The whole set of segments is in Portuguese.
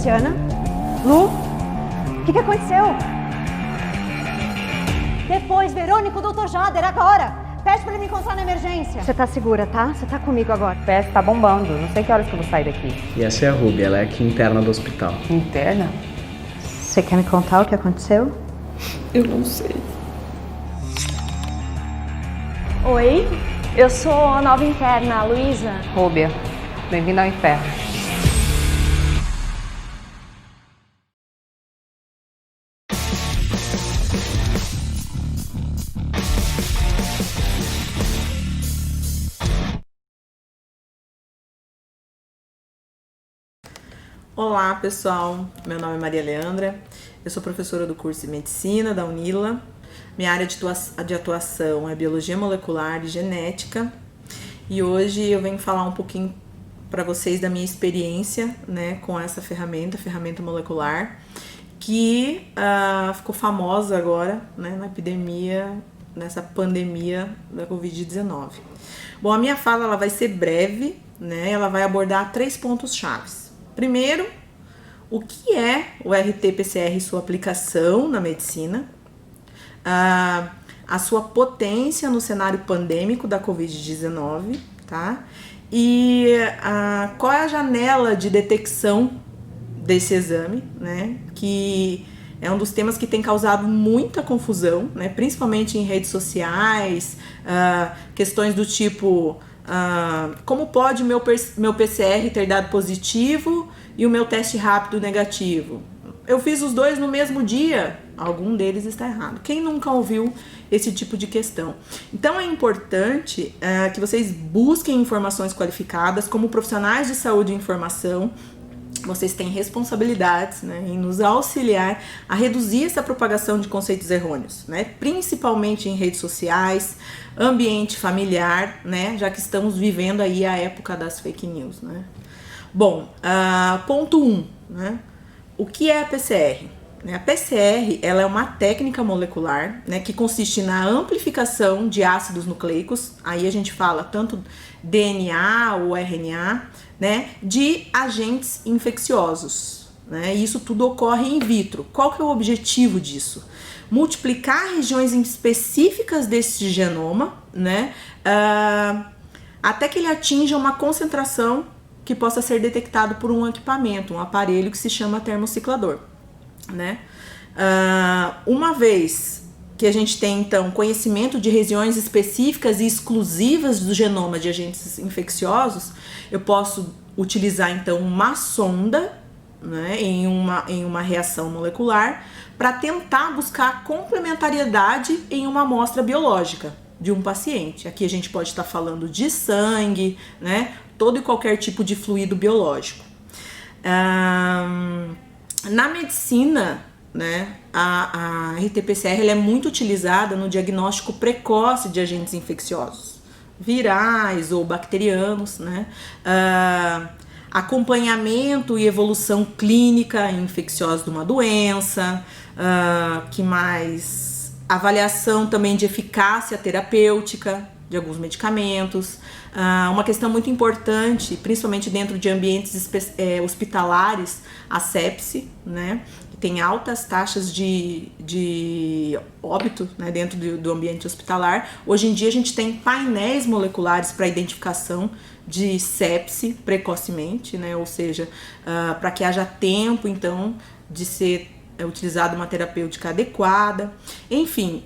Luciana? Lu? O que aconteceu? Depois, Verônica, o doutor Jader, agora! Pede pra ele me encontrar na emergência. Você tá segura, tá? Você tá comigo agora. O PS tá bombando, não sei que horas que eu vou sair daqui. E essa é a Ruby, ela é aqui interna do hospital. Interna? Você quer me contar o que aconteceu? Eu não sei. Oi, eu sou a nova interna, a Luísa. Rúbia, bem-vinda ao inferno. Olá pessoal, meu nome é Maria Leandra, eu sou professora do curso de Medicina da Unila. Minha área de atuação é Biologia Molecular e Genética e hoje eu venho falar um pouquinho para vocês da minha experiência, né, com essa ferramenta molecular, que ficou famosa agora, né, na epidemia, nessa pandemia da Covid-19. Bom, a minha fala ela vai ser breve, né, ela vai abordar 3 pontos chaves. Primeiro, o que é o RT-PCR e sua aplicação na medicina, a sua potência no cenário pandêmico da Covid-19, tá? E qual é a janela de detecção desse exame, né? Que é um dos temas que tem causado muita confusão, né? Principalmente em redes sociais, questões do tipo... como pode meu PCR ter dado positivo e o meu teste rápido negativo? Eu fiz os dois no mesmo dia, algum deles está errado. Quem nunca ouviu esse tipo de questão? Então é importante que vocês busquem informações qualificadas. Como profissionais de saúde e informação, vocês têm responsabilidades, né, em nos auxiliar a reduzir essa propagação de conceitos errôneos, né, principalmente em redes sociais, ambiente familiar, né, já que estamos vivendo aí a época das fake news, né. Bom, ponto 1, né, o que é a PCR? A PCR ela é uma técnica molecular, né, que consiste na amplificação de ácidos nucleicos, aí a gente fala tanto DNA ou RNA, né, de agentes infecciosos, né, e isso tudo ocorre in vitro. Qual que é o objetivo disso? Multiplicar regiões específicas desse genoma, né, até que ele atinja uma concentração que possa ser detectado por um equipamento, um aparelho que se chama termociclador, né? Uma vez que a gente tem então conhecimento de regiões específicas e exclusivas do genoma de agentes infecciosos, eu posso utilizar então uma sonda, né, em uma reação molecular para tentar buscar complementariedade em uma amostra biológica de um paciente. Aqui a gente pode estar falando de sangue, né, todo e qualquer tipo de fluido biológico. Na medicina, né, a RT-PCR ela é muito utilizada no diagnóstico precoce de agentes infecciosos, virais ou bacterianos, né, acompanhamento e evolução clínica infecciosa de uma doença, que mais? Avaliação também de eficácia terapêutica de alguns medicamentos. Uma questão muito importante, principalmente dentro de ambientes hospitalares, a sepse, né, que tem altas taxas de óbito, né, dentro do ambiente hospitalar. Hoje em dia a gente tem painéis moleculares para identificação de sepse precocemente, né, ou seja, para que haja tempo então de ser utilizada uma terapêutica adequada. Enfim,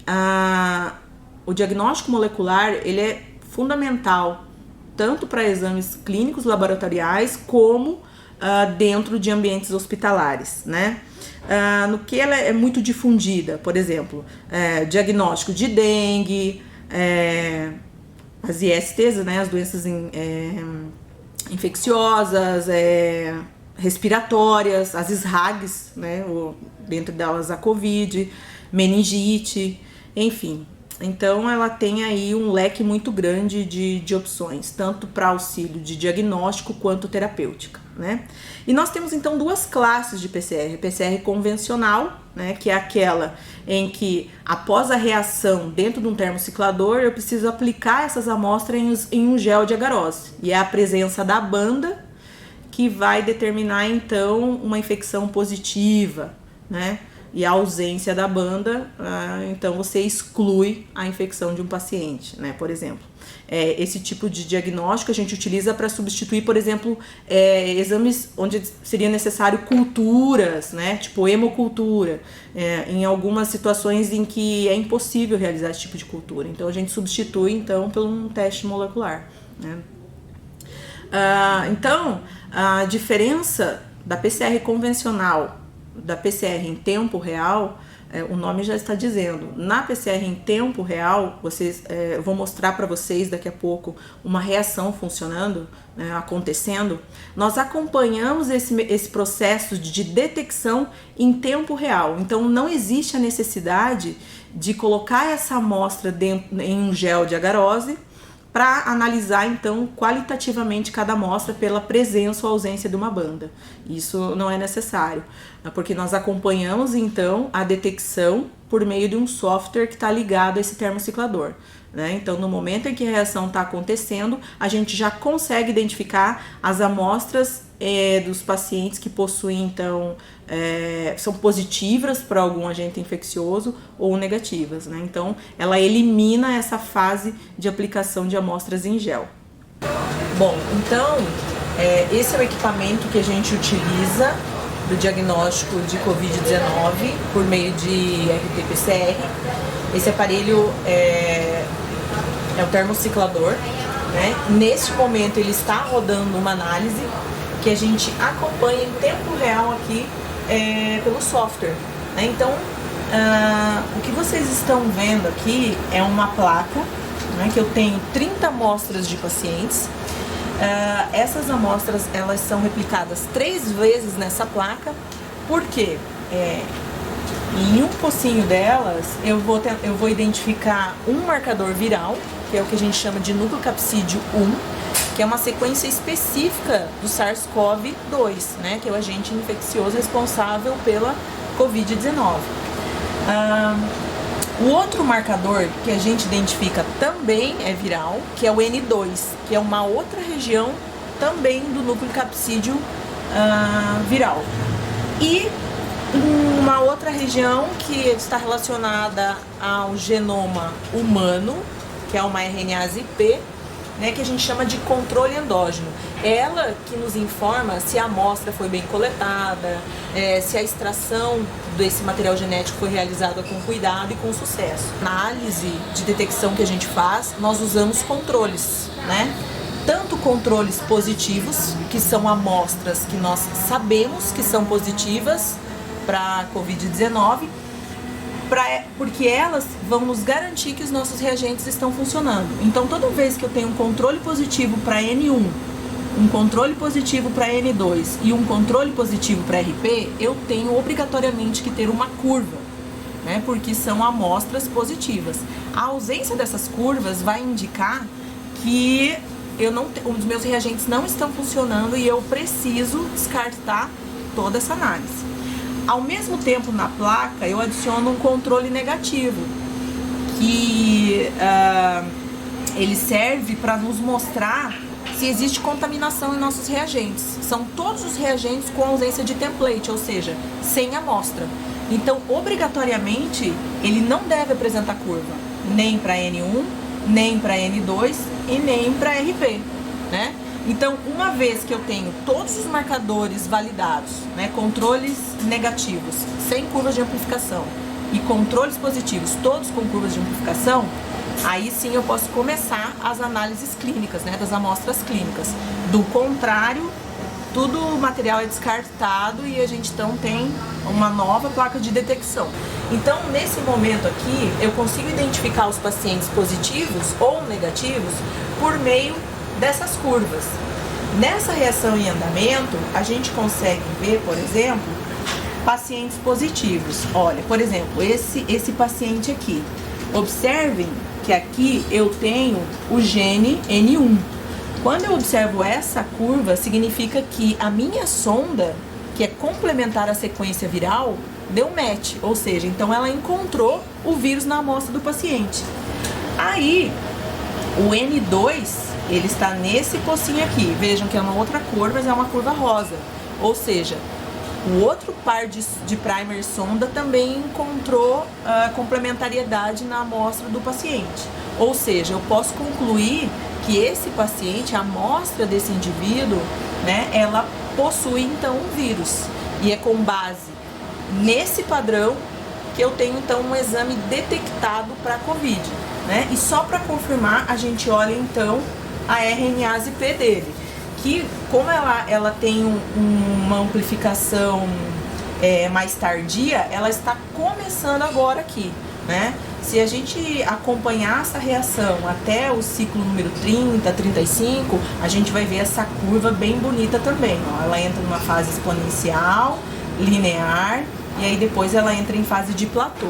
o diagnóstico molecular ele é fundamental tanto para exames clínicos laboratoriais como dentro de ambientes hospitalares, né? No que ela é muito difundida, por exemplo, diagnóstico de dengue, as ISTs, né, as doenças infecciosas, respiratórias, as SRAGs, né, dentro delas a COVID, meningite, enfim. Então ela tem aí um leque muito grande de opções, tanto para auxílio de diagnóstico quanto terapêutica, né? E nós temos então 2 classes de PCR, PCR convencional, né, que é aquela em que após a reação dentro de um termociclador eu preciso aplicar essas amostras em um gel de agarose, e é a presença da banda que vai determinar então uma infecção positiva, né? E a ausência da banda, então você exclui a infecção de um paciente, né? Por exemplo, esse tipo de diagnóstico a gente utiliza para substituir, por exemplo, exames onde seria necessário culturas, né? Tipo hemocultura, em algumas situações em que é impossível realizar esse tipo de cultura. Então a gente substitui então por um teste molecular, né? Então a diferença da PCR convencional da PCR em tempo real, o nome já está dizendo. Na PCR em tempo real, eu vou mostrar para vocês daqui a pouco uma reação funcionando, né, acontecendo. Nós acompanhamos esse processo de detecção em tempo real. Então não existe a necessidade de colocar essa amostra em um gel de agarose para analisar então qualitativamente cada amostra pela presença ou ausência de uma banda. Isso não é necessário, porque nós acompanhamos então a detecção por meio de um software que está ligado a esse termociclador, né? Então no momento em que a reação está acontecendo, a gente já consegue identificar as amostras dos pacientes que possuem então são positivas para algum agente infeccioso ou negativas, né? Então ela elimina essa fase de aplicação de amostras em gel. Bom, então esse é o equipamento que a gente utiliza do diagnóstico de Covid-19 por meio de RT-PCR. Esse aparelho é o termociclador, né? Neste momento ele está rodando uma análise que a gente acompanha em tempo real aqui pelo software, né? Então o que vocês estão vendo aqui é uma placa, né, que eu tenho 30 amostras de pacientes. Essas amostras elas são replicadas 3 vezes nessa placa, porque em um pocinho delas eu vou identificar um marcador viral, que é o que a gente chama de nucleocapsídeo 1, que é uma sequência específica do SARS-CoV-2, né, que é o agente infeccioso responsável pela Covid-19. O outro marcador que a gente identifica também é viral, que é o N2, que é uma outra região também do núcleo capsídeo viral. E uma outra região que está relacionada ao genoma humano, que é uma RNase IP, né, que a gente chama de controle endógeno. Ela que nos informa se a amostra foi bem coletada, se a extração desse material genético foi realizada com cuidado e com sucesso. Na análise de detecção que a gente faz, nós usamos controles, né? Tanto controles positivos, que são amostras que nós sabemos que são positivas para a Covid-19, porque elas vão nos garantir que os nossos reagentes estão funcionando. Então, toda vez que eu tenho um controle positivo para N1, um controle positivo para N2 e um controle positivo para RP, eu tenho obrigatoriamente que ter uma curva, né? Porque são amostras positivas. A ausência dessas curvas vai indicar que os meus reagentes não estão funcionando e eu preciso descartar toda essa análise. Ao mesmo tempo, na placa, eu adiciono um controle negativo, que ele serve para nos mostrar se existe contaminação em nossos reagentes. São todos os reagentes com ausência de template, ou seja, sem amostra. Então, obrigatoriamente, ele não deve apresentar curva, nem para N1, nem para N2 e nem para RP, né? Então, uma vez que eu tenho todos os marcadores validados, né, controles negativos, sem curvas de amplificação, e controles positivos, todos com curvas de amplificação, aí sim eu posso começar as análises clínicas, né, das amostras clínicas. Do contrário, tudo o material é descartado e a gente então tem uma nova placa de detecção. Então, nesse momento aqui, eu consigo identificar os pacientes positivos ou negativos por meio dessas curvas. Nessa reação em andamento, a gente consegue ver, por exemplo, pacientes positivos. Olha, por exemplo, esse paciente aqui. Observem que aqui eu tenho o gene N1. Quando eu observo essa curva, significa que a minha sonda, que é complementar à sequência viral, deu match, ou seja, então ela encontrou o vírus na amostra do paciente. Aí, o N2 ele está nesse pocinho aqui. Vejam que é uma outra cor, mas é uma curva rosa. Ou seja, o outro par de primer sonda também encontrou complementariedade na amostra do paciente. Ou seja, eu posso concluir que esse paciente, a amostra desse indivíduo, né, ela possui então um vírus. E é com base nesse padrão que eu tenho então um exame detectado para COVID, né? E só para confirmar, a gente olha então a RNA-ZP dele, que como ela tem uma amplificação mais tardia, ela está começando agora aqui, né? Se a gente acompanhar essa reação até o ciclo número 30, 35, a gente vai ver essa curva bem bonita também, ó. Ela entra numa fase exponencial, linear, e aí depois ela entra em fase de platô.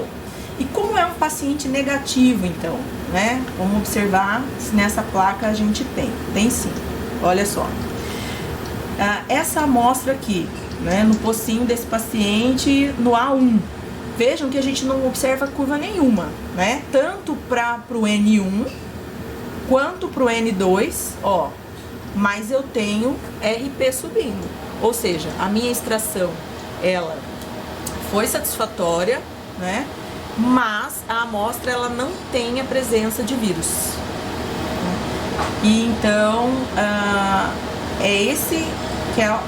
E como é um paciente negativo, então, né? Vamos observar se nessa placa a gente tem. Tem sim. Olha só. Essa amostra aqui, né? No pocinho desse paciente, no A1. Vejam que a gente não observa curva nenhuma, né? Tanto para o N1 quanto para o N2, ó. Mas eu tenho RP subindo. Ou seja, a minha extração, ela foi satisfatória, né? Mas a amostra ela não tem a presença de vírus. E então é esse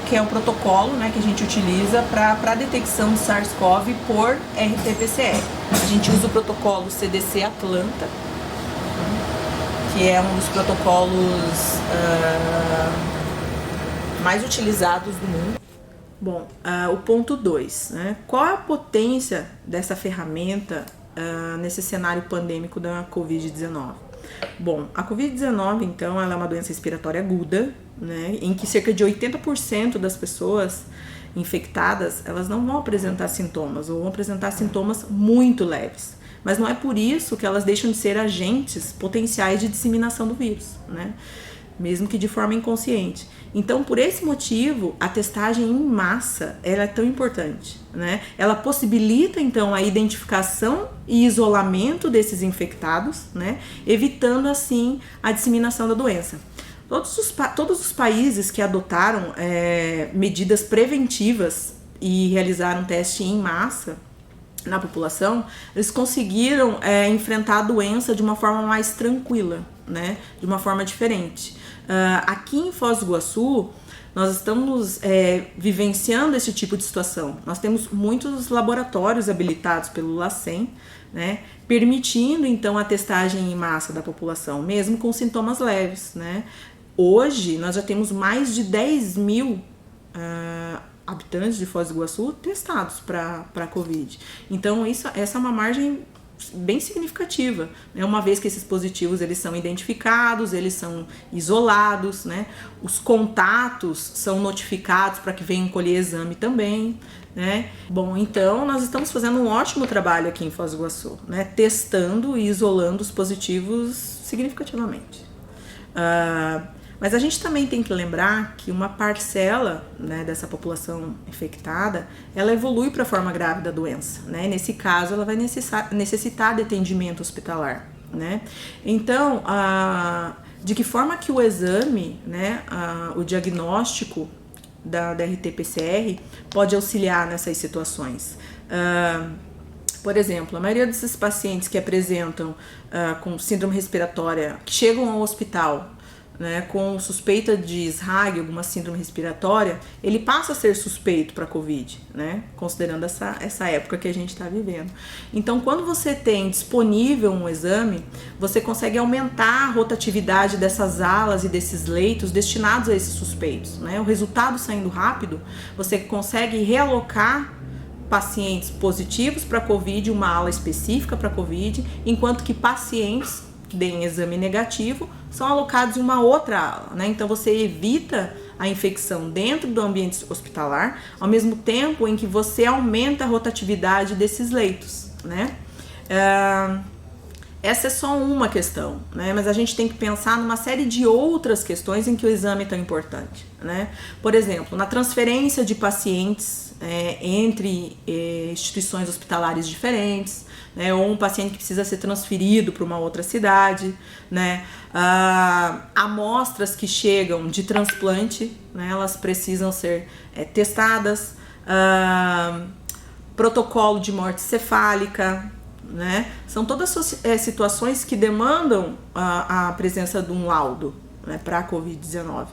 que é o protocolo, né, que a gente utiliza para detecção de SARS-CoV por RT-PCR. A gente usa o protocolo CDC Atlanta, que é um dos protocolos mais utilizados do mundo. Bom, o ponto 2, né? Qual é a potência dessa ferramenta nesse cenário pandêmico da Covid-19? Bom, a Covid-19, então, ela é uma doença respiratória aguda, né? Em que cerca de 80% das pessoas infectadas, elas não vão apresentar sintomas, ou vão apresentar sintomas muito leves. Mas não é por isso que elas deixam de ser agentes potenciais de disseminação do vírus, né? Mesmo que de forma inconsciente. Então, por esse motivo, a testagem em massa ela é tão importante, né? Ela possibilita, então, a identificação e isolamento desses infectados, né? Evitando, assim, a disseminação da doença. Todos os países que adotaram medidas preventivas e realizaram teste em massa na população, eles conseguiram enfrentar a doença de uma forma mais tranquila, né? De uma forma diferente. Aqui em Foz do Iguaçu, nós estamos vivenciando esse tipo de situação. Nós temos muitos laboratórios habilitados pelo LACEN, né, permitindo então a testagem em massa da população, mesmo com sintomas leves, né? Hoje, nós já temos mais de 10 mil habitantes de Foz do Iguaçu testados para Covid. Então, essa é uma margem bem significativa, né? Uma vez que esses positivos eles são identificados, eles são isolados, né? Os contatos são notificados para que venham colher exame também, né? Bom, então nós estamos fazendo um ótimo trabalho aqui em Foz do Iguaçu, né? Testando e isolando os positivos significativamente. Mas a gente também tem que lembrar que uma parcela, né, dessa população infectada, ela evolui para a forma grave da doença, né? Nesse caso, ela vai necessitar de atendimento hospitalar, né? Então, de que forma que o exame, né, o diagnóstico da RT-PCR pode auxiliar nessas situações? Por exemplo, a maioria desses pacientes que apresentam com síndrome respiratória, que chegam ao hospital, né, com suspeita de SRAG, alguma síndrome respiratória, ele passa a ser suspeito para COVID, né, considerando essa época que a gente está vivendo. Então, quando você tem disponível um exame, você consegue aumentar a rotatividade dessas alas e desses leitos destinados a esses suspeitos, né? O resultado saindo rápido, você consegue realocar pacientes positivos para COVID, uma ala específica para COVID, enquanto que pacientes que deem exame negativo são alocados em uma outra ala, né? Então você evita a infecção dentro do ambiente hospitalar, ao mesmo tempo em que você aumenta a rotatividade desses leitos, né? Essa é só uma questão, né? Mas a gente tem que pensar numa série de outras questões em que o exame é tão importante, né? Por exemplo, na transferência de pacientes entre instituições hospitalares diferentes, né, ou um paciente que precisa ser transferido para uma outra cidade, né, amostras que chegam de transplante, né, elas precisam ser testadas, protocolo de morte cefálica, né, são todas situações que demandam a presença de um laudo, né, para a Covid-19.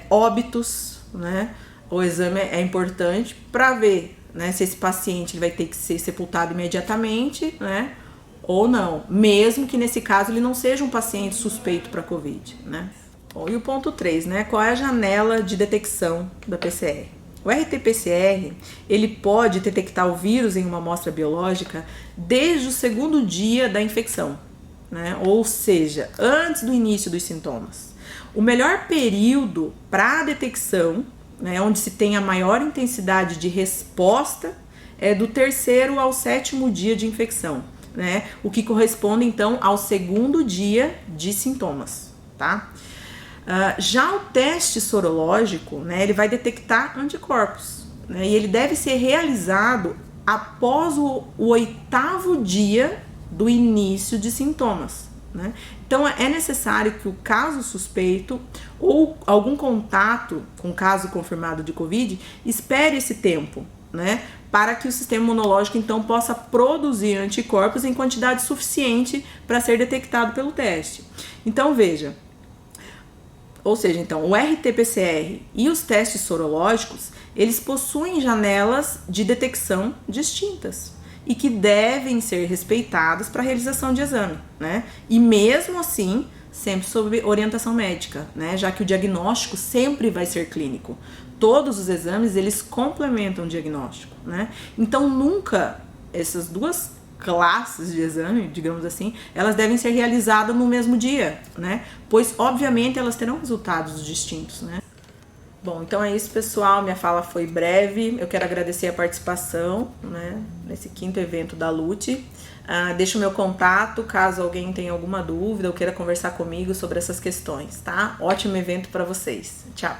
Óbitos, né, o exame é importante para ver, né, se esse paciente ele vai ter que ser sepultado imediatamente, né, ou não, mesmo que nesse caso ele não seja um paciente suspeito para Covid, né. Bom, e o ponto 3, né, qual é a janela de detecção da PCR? O RT-PCR, ele pode detectar o vírus em uma amostra biológica desde o segundo dia da infecção, né, ou seja, antes do início dos sintomas. O melhor período para a detecção, né, onde se tem a maior intensidade de resposta, é do 3º ao 7º dia de infecção, né, o que corresponde então ao segundo dia de sintomas, tá? Já o teste sorológico, né, ele vai detectar anticorpos, né, e ele deve ser realizado após o 8º dia do início de sintomas, né? Então é necessário que o caso suspeito ou algum contato com caso confirmado de Covid espere esse tempo, né, para que o sistema imunológico então possa produzir anticorpos em quantidade suficiente para ser detectado pelo teste. Então veja, ou seja, então o RT-PCR e os testes sorológicos, eles possuem janelas de detecção distintas e que devem ser respeitadas para a realização de exame, né? E mesmo assim, sempre sob orientação médica, né? Já que o diagnóstico sempre vai ser clínico. Todos os exames, eles complementam o diagnóstico, né? Então, nunca essas duas classes de exame, digamos assim, elas devem ser realizadas no mesmo dia, né? Pois, obviamente, elas terão resultados distintos, né? Bom, então é isso, pessoal. Minha fala foi breve. Eu quero agradecer a participação, né, nesse 5º evento da LUTE. Deixo o meu contato caso alguém tenha alguma dúvida ou queira conversar comigo sobre essas questões, tá? Ótimo evento para vocês. Tchau!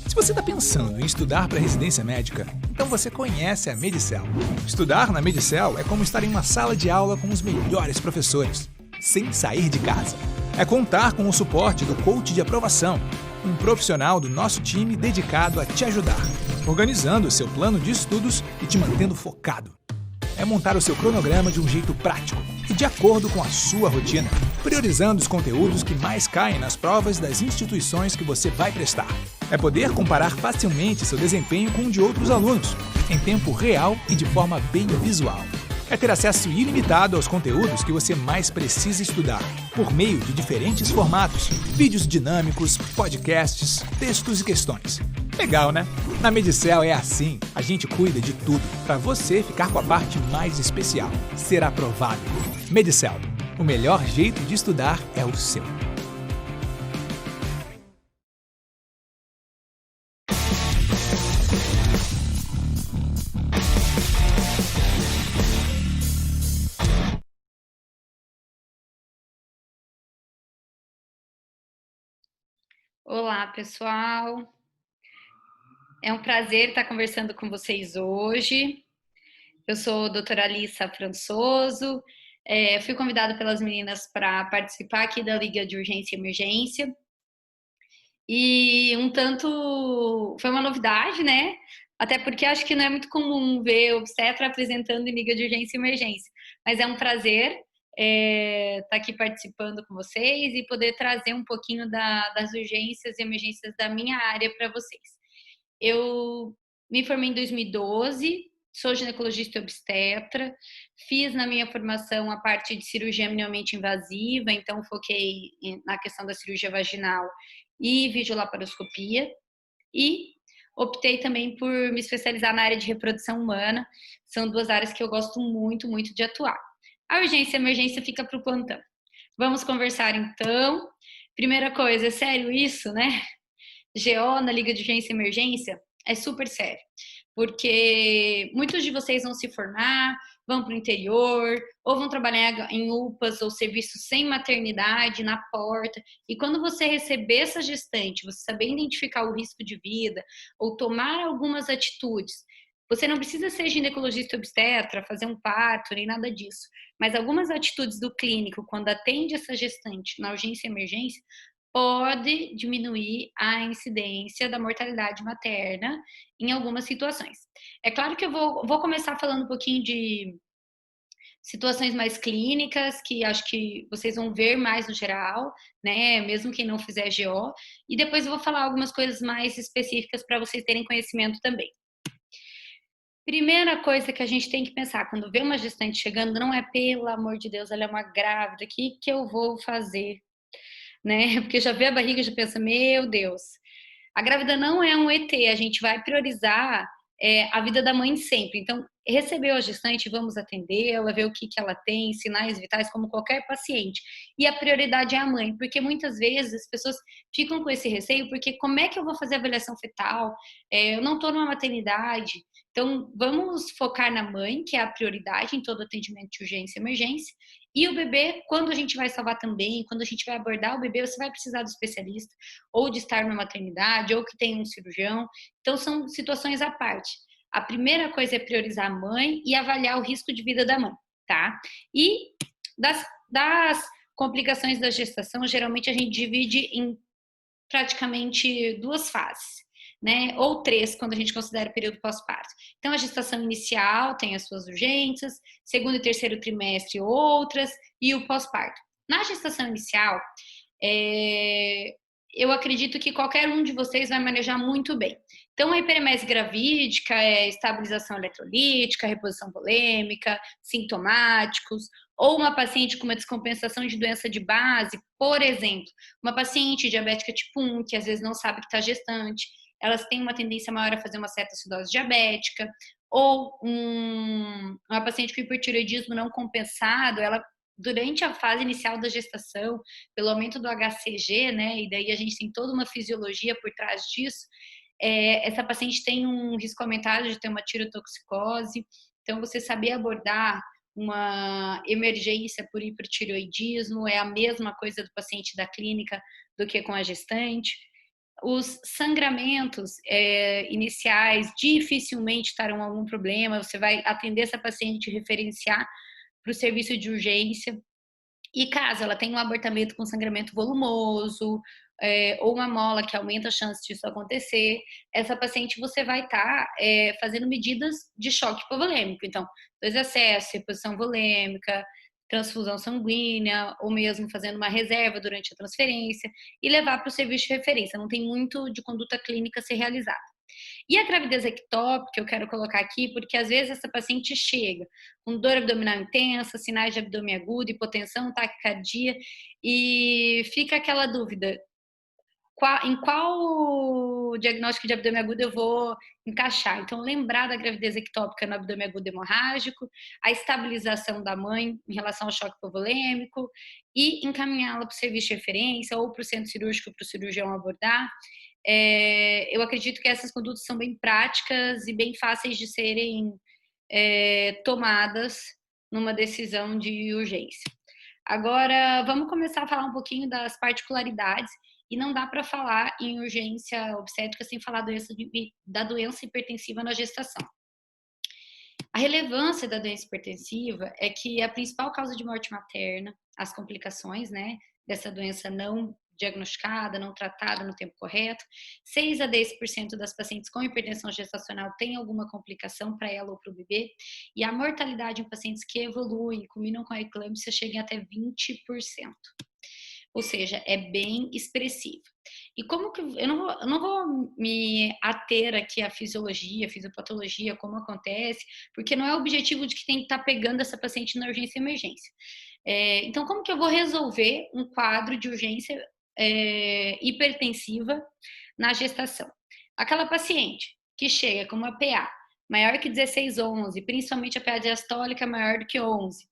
Se você está pensando em estudar para residência médica, então você conhece a Medicel. Estudar na Medicel é como estar em uma sala de aula com os melhores professores, sem sair de casa. É contar com o suporte do coach de aprovação, um profissional do nosso time dedicado a te ajudar, organizando o seu plano de estudos e te mantendo focado. É montar o seu cronograma de um jeito prático e de acordo com a sua rotina, priorizando os conteúdos que mais caem nas provas das instituições que você vai prestar. É poder comparar facilmente seu desempenho com o de outros alunos, em tempo real e de forma bem visual. É ter acesso ilimitado aos conteúdos que você mais precisa estudar, por meio de diferentes formatos, vídeos dinâmicos, podcasts, textos e questões. Legal, né? Na Medicel é assim, a gente cuida de tudo, para você ficar com a parte mais especial, ser aprovado. Medicel, o melhor jeito de estudar é o seu. Olá, pessoal. É um prazer estar conversando com vocês hoje. Eu sou a doutora Alissa Françoso. Fui convidada pelas meninas para participar aqui da Liga de Urgência e Emergência. E foi uma novidade, né? Até porque acho que não é muito comum ver obstetra apresentando em Liga de Urgência e Emergência. Mas é um prazer estar aqui participando com vocês e poder trazer um pouquinho das urgências e emergências da minha área para vocês. Eu me formei em 2012, sou ginecologista e obstetra, fiz na minha formação a parte de cirurgia minimamente invasiva, então foquei na questão da cirurgia vaginal e videolaparoscopia, e optei também por me especializar na área de reprodução humana, são duas áreas que eu gosto muito, muito de atuar. A urgência e a emergência fica para o plantão. Vamos conversar então. Primeira coisa, é sério isso, né? GO na Liga de Urgência e Emergência é super sério, porque muitos de vocês vão se formar, vão para o interior, ou vão trabalhar em UPAs ou serviços sem maternidade na porta. E quando você receber essa gestante, você saber identificar o risco de vida ou tomar algumas atitudes, você não precisa ser ginecologista obstetra, fazer um parto, nem nada disso. Mas algumas atitudes do clínico, quando atende essa gestante na urgência e emergência, pode diminuir a incidência da mortalidade materna em algumas situações. É claro que eu vou começar falando um pouquinho de situações mais clínicas, que acho que vocês vão ver mais no geral, né? Mesmo quem não fizer GO. E depois eu vou falar algumas coisas mais específicas para vocês terem conhecimento também. Primeira coisa que a gente tem que pensar quando vê uma gestante chegando, não é, pelo amor de Deus, ela é uma grávida, o que eu vou fazer? Né? Porque já vê a barriga e já pensa, meu Deus, a grávida não é um ET, a gente vai priorizar a vida da mãe sempre. Então, recebeu a gestante, vamos atendê-la, ver o que ela tem, sinais vitais, como qualquer paciente. E a prioridade é a mãe, porque muitas vezes as pessoas ficam com esse receio, porque como é que eu vou fazer avaliação fetal? Eu não estou numa maternidade. Então, vamos focar na mãe, que é a prioridade em todo atendimento de urgência e emergência. E o bebê, quando a gente vai salvar também, quando a gente vai abordar o bebê, você vai precisar do especialista, ou de estar na maternidade, ou que tem um cirurgião. Então, são situações à parte. A primeira coisa é priorizar a mãe e avaliar o risco de vida da mãe, tá? E das complicações da gestação, geralmente a gente divide em praticamente 2 fases, né? Ou 3, quando a gente considera o período pós-parto. Então, a gestação inicial tem as suas urgências, segundo e terceiro trimestre outras, e o pós-parto. Na gestação inicial, eu acredito que qualquer um de vocês vai manejar muito bem. Então, a hiperemese gravídica é estabilização eletrolítica, reposição volêmica, sintomáticos, ou uma paciente com uma descompensação de doença de base, por exemplo, uma paciente diabética tipo 1, que às vezes não sabe que está gestante, elas têm uma tendência maior a fazer uma cetoacidose diabética, ou uma paciente com hipertireoidismo não compensado, ela durante a fase inicial da gestação, pelo aumento do HCG, né, e daí a gente tem toda uma fisiologia por trás disso, essa paciente tem um risco aumentado de ter uma tirotoxicose, então você saber abordar uma emergência por hipertireoidismo é a mesma coisa do paciente da clínica do que com a gestante. Os sangramentos iniciais dificilmente terão algum problema, você vai atender essa paciente e referenciar para o serviço de urgência. E caso ela tenha um abortamento com sangramento volumoso, ou uma mola que aumenta a chance disso acontecer, essa paciente você vai estar fazendo medidas de choque hipovolêmico. Então, 2 acessos, reposição volêmica, transfusão sanguínea, ou mesmo fazendo uma reserva durante a transferência e levar para o serviço de referência. Não tem muito de conduta clínica a ser realizada. E a gravidez ectópica, eu quero colocar aqui, porque às vezes essa paciente chega com dor abdominal intensa, sinais de abdômen agudo, hipotensão, taquicardia, e fica aquela dúvida, em qual diagnóstico de abdômen agudo eu vou encaixar? Então, lembrar da gravidez ectópica no abdômen agudo hemorrágico, a estabilização da mãe em relação ao choque hipovolêmico e encaminhá-la para o serviço de referência ou para o centro cirúrgico para o cirurgião abordar. Eu acredito que essas condutas são bem práticas e bem fáceis de serem tomadas numa decisão de urgência. Agora, vamos começar a falar um pouquinho das particularidades. E não dá para falar em urgência obstétrica sem falar da doença hipertensiva na gestação. A relevância da doença hipertensiva é que a principal causa de morte materna, as complicações, né, dessa doença não diagnosticada, não tratada no tempo correto, 6 a 10% das pacientes com hipertensão gestacional têm alguma complicação para ela ou para o bebê, e a mortalidade em pacientes que evoluem e culminam com a eclâmpsia chega até 20%. Ou seja, é bem expressivo. E como que eu não vou me ater aqui à fisiologia, fisiopatologia, como acontece, porque não é o objetivo de que tem que estar pegando essa paciente na urgência e emergência. Então, como que eu vou resolver um quadro de urgência hipertensiva na gestação? Aquela paciente que chega com uma PA maior que 16/11, principalmente a PA diastólica maior do que 11,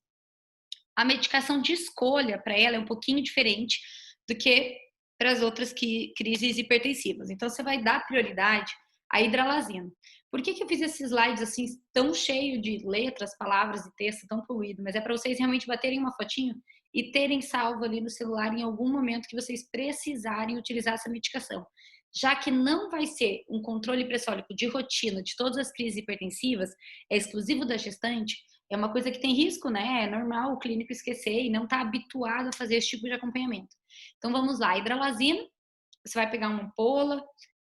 a medicação de escolha para ela é um pouquinho diferente do que para as outras crises hipertensivas. Então, você vai dar prioridade a hidralazina. Por que eu fiz esses slides assim tão cheio de letras, palavras e texto, tão poluído? Mas é para vocês realmente baterem uma fotinho e terem salvo ali no celular em algum momento que vocês precisarem utilizar essa medicação. Já que não vai ser um controle pressórico de rotina de todas as crises hipertensivas, é exclusivo da gestante, é uma coisa que tem risco, né? É normal o clínico esquecer e não estar habituado a fazer esse tipo de acompanhamento. Então vamos lá, hidralazina, você vai pegar uma ampola,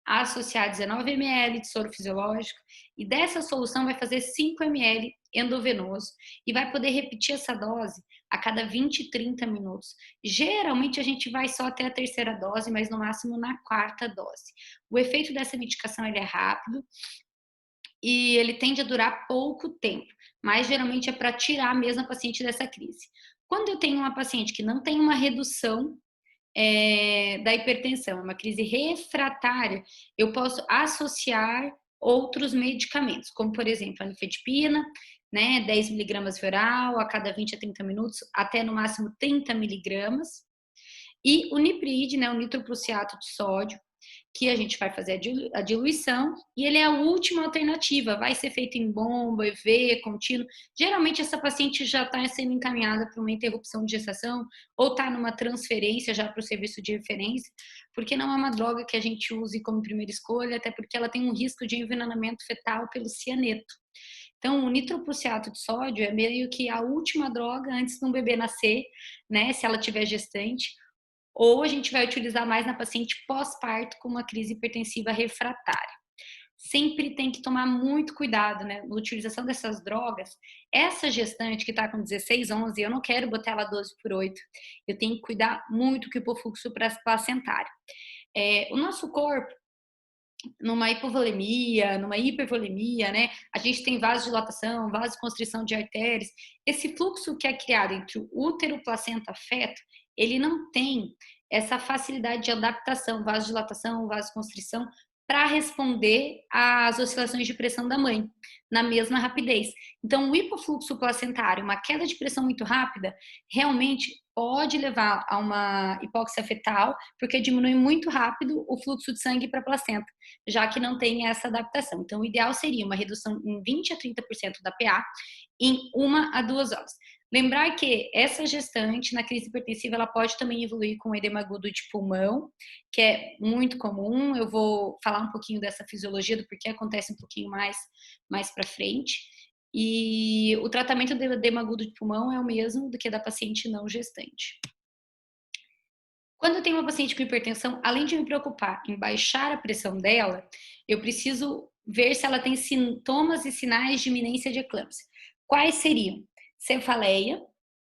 associar 19 ml de soro fisiológico e dessa solução vai fazer 5 ml endovenoso e vai poder repetir essa dose a cada 20, 30 minutos. Geralmente a gente vai só até a terceira dose, mas no máximo na quarta dose. O efeito dessa medicação ele é rápido e ele tende a durar pouco tempo, mas geralmente é para tirar mesmo a paciente dessa crise. Quando eu tenho uma paciente que não tem uma redução da hipertensão, uma crise refratária, eu posso associar outros medicamentos, como por exemplo a nifedipina, né, 10 miligramas via oral a cada 20 a 30 minutos, até no máximo 30 miligramas, e o nipride, né, o nitroprussiato de sódio, que a gente vai fazer a diluição, e ele é a última alternativa, vai ser feito em bomba, EV, contínuo. Geralmente essa paciente já está sendo encaminhada para uma interrupção de gestação, ou está numa transferência já para o serviço de referência, porque não é uma droga que a gente use como primeira escolha, até porque ela tem um risco de envenenamento fetal pelo cianeto. Então, o nitroprussiato de sódio é meio que a última droga antes de um bebê nascer, né, se ela tiver gestante, ou a gente vai utilizar mais na paciente pós-parto com uma crise hipertensiva refratária. Sempre tem que tomar muito cuidado, né, na utilização dessas drogas. Essa gestante que está com 16, 11, eu não quero botar ela 12 por 8. Eu tenho que cuidar muito com o hipofluxo placentário. O nosso corpo, numa hipovolemia, numa hipervolemia, né, a gente tem vasodilatação, vasoconstrição de artérias. Esse fluxo que é criado entre o útero, placenta, feto, ele não tem essa facilidade de adaptação, vasodilatação, vasoconstrição, para responder às oscilações de pressão da mãe, na mesma rapidez. Então, o hipofluxo placentário, uma queda de pressão muito rápida, realmente pode levar a uma hipóxia fetal, porque diminui muito rápido o fluxo de sangue para a placenta, já que não tem essa adaptação. Então, o ideal seria uma redução em 20 a 30% da PA em 1 a 2 horas. Lembrar que essa gestante, na crise hipertensiva, ela pode também evoluir com edema agudo de pulmão, que é muito comum. Eu vou falar um pouquinho dessa fisiologia, do porquê acontece um pouquinho mais para frente. E o tratamento do edema agudo de pulmão é o mesmo do que da paciente não gestante. Quando eu tenho uma paciente com hipertensão, além de me preocupar em baixar a pressão dela, eu preciso ver se ela tem sintomas e sinais de iminência de eclâmpsia. Quais seriam? Cefaleia,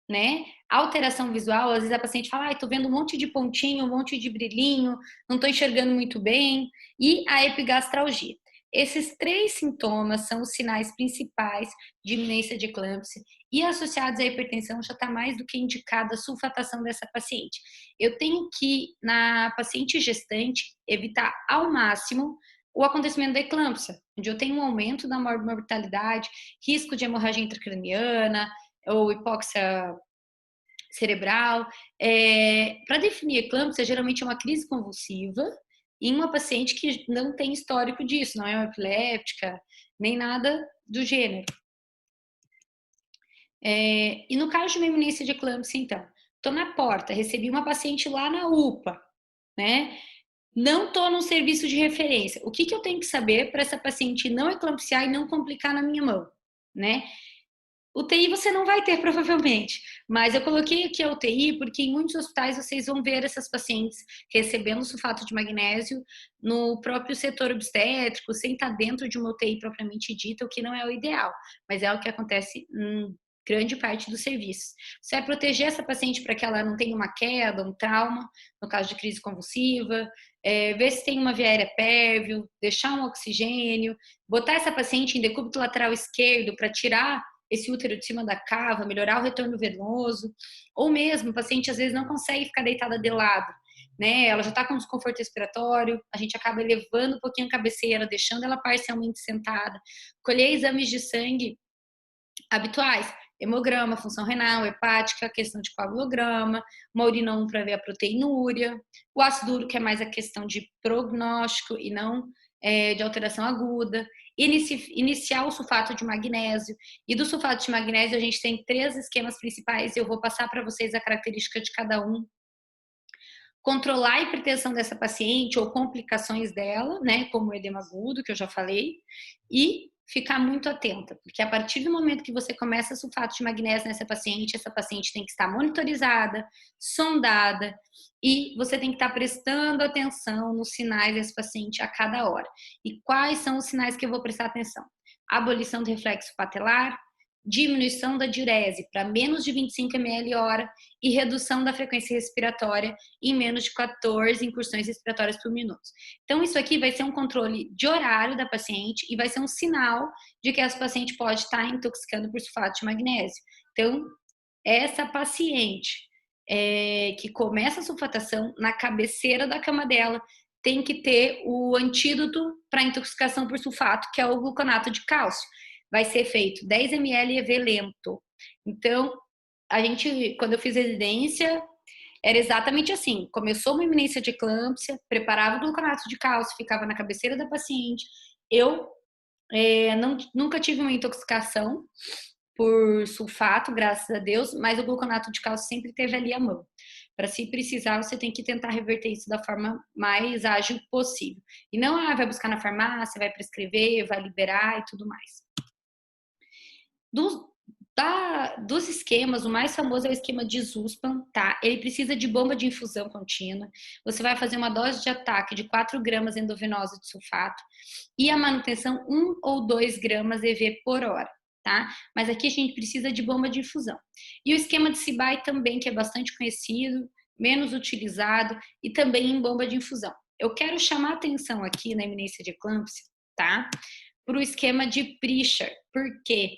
né? Alteração visual, às vezes a paciente fala, tô vendo um monte de pontinho, um monte de brilhinho, não tô enxergando muito bem, e a epigastralgia. Esses 3 sintomas são os sinais principais de iminência de eclâmpsia e associados à hipertensão já está mais do que indicada a sulfatação dessa paciente. Eu tenho que, na paciente gestante, evitar ao máximo o acontecimento da eclâmpsia, onde eu tenho um aumento da mortalidade, risco de hemorragia intracraniana ou hipóxia cerebral. Para definir eclâmpsia, geralmente é uma crise convulsiva em uma paciente que não tem histórico disso, não é uma epiléptica, nem nada do gênero. E no caso de uma iminência de eclâmpsia, então, estou na porta, recebi uma paciente lá na UPA, né? Não estou num serviço de referência. O que eu tenho que saber para essa paciente não eclampsiar e não complicar na minha mão, né? UTI você não vai ter, provavelmente, mas eu coloquei aqui a UTI porque em muitos hospitais vocês vão ver essas pacientes recebendo sulfato de magnésio no próprio setor obstétrico, sem estar dentro de uma UTI propriamente dita, o que não é o ideal, mas é o que acontece em grande parte dos serviços. Você vai proteger essa paciente para que ela não tenha uma queda, um trauma, no caso de crise convulsiva, ver se tem uma via aérea pérvio, deixar um oxigênio, botar essa paciente em decúbito lateral esquerdo para tirar esse útero de cima da cava, melhorar o retorno venoso, ou mesmo o paciente às vezes não consegue ficar deitada de lado, né? Ela já está com desconforto respiratório, a gente acaba elevando um pouquinho a cabeceira, deixando ela parcialmente sentada, colher exames de sangue habituais, hemograma, função renal, hepática, questão de coagulograma, uma urina 1 para ver a proteinúria, o ácido úrico que é mais a questão de prognóstico e não de alteração aguda, iniciar o sulfato de magnésio. E do sulfato de magnésio a gente tem 3 esquemas principais, eu vou passar para vocês a característica de cada um. Controlar a hipertensão dessa paciente ou complicações dela, né, como o edema agudo, que eu já falei, e ficar muito atenta, porque a partir do momento que você começa sulfato de magnésio nessa paciente, essa paciente tem que estar monitorizada, sondada, e você tem que estar prestando atenção nos sinais desse paciente a cada hora. E quais são os sinais que eu vou prestar atenção? Abolição do reflexo patelar, diminuição da diurese para menos de 25 ml hora e redução da frequência respiratória em menos de 14 incursões respiratórias por minuto. Então, isso aqui vai ser um controle de horário da paciente e vai ser um sinal de que essa paciente pode estar intoxicando por sulfato de magnésio. Então, essa paciente que começa a sulfatação, na cabeceira da cama dela, tem que ter o antídoto para intoxicação por sulfato, que é o gluconato de cálcio. Vai ser feito 10 ml EV lento. Então, quando eu fiz residência, era exatamente assim. Começou uma iminência de eclâmpsia, preparava o gluconato de cálcio, ficava na cabeceira da paciente. Eu nunca tive uma intoxicação por sulfato, graças a Deus, mas o gluconato de cálcio sempre teve ali à mão. Para se precisar, você tem que tentar reverter isso da forma mais ágil possível. E não, vai buscar na farmácia, vai prescrever, vai liberar e tudo mais. Dos esquemas, o mais famoso é o esquema de Zuspam, tá? Ele precisa de bomba de infusão contínua. Você vai fazer uma dose de ataque de 4 gramas endovenosa de sulfato e a manutenção 1 ou 2 gramas EV por hora, tá? Mas aqui a gente precisa de bomba de infusão. E o esquema de Cibai também, que é bastante conhecido, menos utilizado e também em bomba de infusão. Eu quero chamar a atenção aqui na iminência de eclâmpsia, tá? Para o esquema de Prichard. Por quê?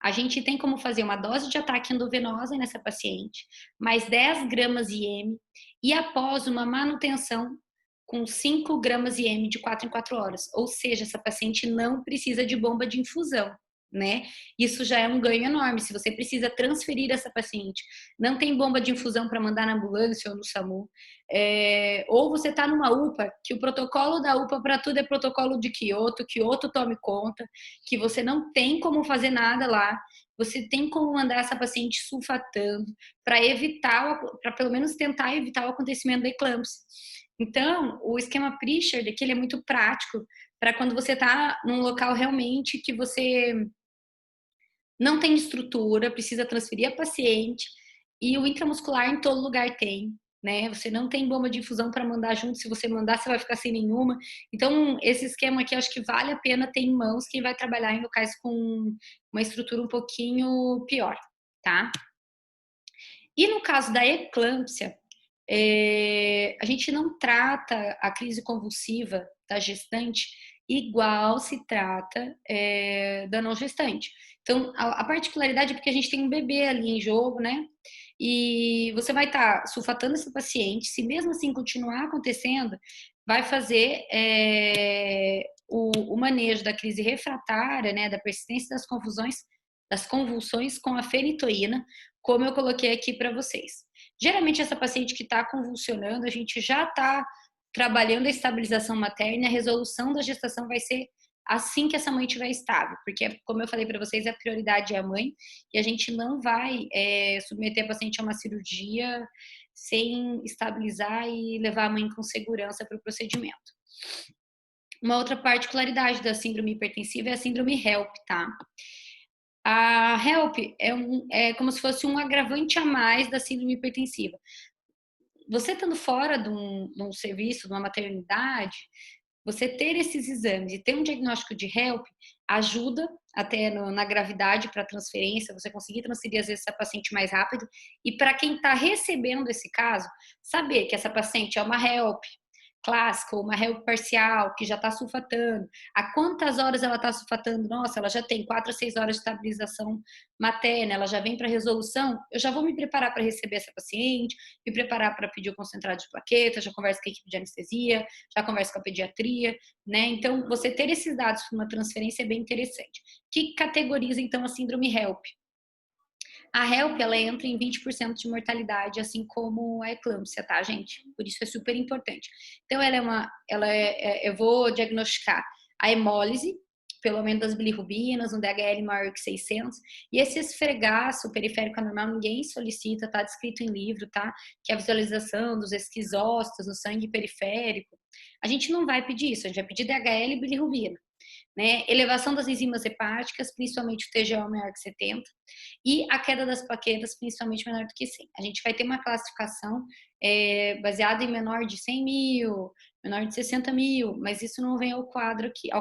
A gente tem como fazer uma dose de ataque endovenosa nessa paciente, mais 10 gramas IM, e após uma manutenção com 5 gramas IM de 4 em 4 horas. Ou seja, essa paciente não precisa de bomba de infusão, né? Isso já é um ganho enorme. Se você precisa transferir essa paciente, não tem bomba de infusão para mandar na ambulância ou no SAMU, ou você está numa UPA, que o protocolo da UPA para tudo é protocolo de Kyoto tome conta, que você não tem como fazer nada lá, você tem como mandar essa paciente sulfatando para evitar, para pelo menos tentar evitar o acontecimento da eclâmpsia. Então, o esquema Prichard aqui ele é muito prático para quando você está num local realmente que você não tem estrutura, precisa transferir a paciente, e o intramuscular em todo lugar tem, né? Você não tem bomba de infusão para mandar junto, se você mandar, você vai ficar sem nenhuma. Então, esse esquema aqui, acho que vale a pena ter em mãos quem vai trabalhar em locais com uma estrutura um pouquinho pior, tá? E no caso da eclâmpsia, a gente não trata a crise convulsiva da gestante igual se trata da não gestante. Então, a particularidade é porque a gente tem um bebê ali em jogo, né? E você vai estar sulfatando essa paciente, se mesmo assim continuar acontecendo, vai fazer o manejo da crise refratária, né? Da persistência das convulsões com a fenitoína, como eu coloquei aqui para vocês. Geralmente, essa paciente que está convulsionando, a gente já está trabalhando a estabilização materna, a resolução da gestação vai ser assim que essa mãe estiver estável, porque, como eu falei para vocês, a prioridade é a mãe, e a gente não vai submeter a paciente a uma cirurgia sem estabilizar e levar a mãe com segurança para o procedimento. Uma outra particularidade da síndrome hipertensiva é a síndrome HELP, tá? A HELP é como se fosse um agravante a mais da síndrome hipertensiva. Você estando fora de um serviço, de uma maternidade, você ter esses exames e ter um diagnóstico de HELP ajuda até na gravidade para transferência, você conseguir transferir às vezes essa paciente mais rápido. E para quem está recebendo esse caso, saber que essa paciente é uma HELP clássica ou uma HELP parcial, que já está sulfatando, a quantas horas ela está sulfatando, nossa, ela já tem 4 a 6 horas de estabilização materna, ela já vem para resolução, eu já vou me preparar para receber essa paciente, me preparar para pedir o concentrado de plaqueta, já converso com a equipe de anestesia, já converso com a pediatria, né? Então, você ter esses dados para uma transferência é bem interessante. O que categoriza, então, a síndrome HELP? A HELP, ela entra em 20% de mortalidade, assim como a eclâmpsia, tá, gente? Por isso é super importante. Então, eu vou diagnosticar a hemólise, pelo aumento das bilirrubinas, um DHL maior que 600, e esse esfregaço periférico anormal ninguém solicita, tá descrito em livro, tá? Que é a visualização dos esquizócitos no sangue periférico. A gente não vai pedir isso, a gente vai pedir DHL e bilirrubina. Né? Elevação das enzimas hepáticas, principalmente o TGO maior que 70, e a queda das plaquetas, principalmente menor do que 100. A gente vai ter uma classificação baseada em menor de 100 mil, menor de 60 mil, mas isso não vem ao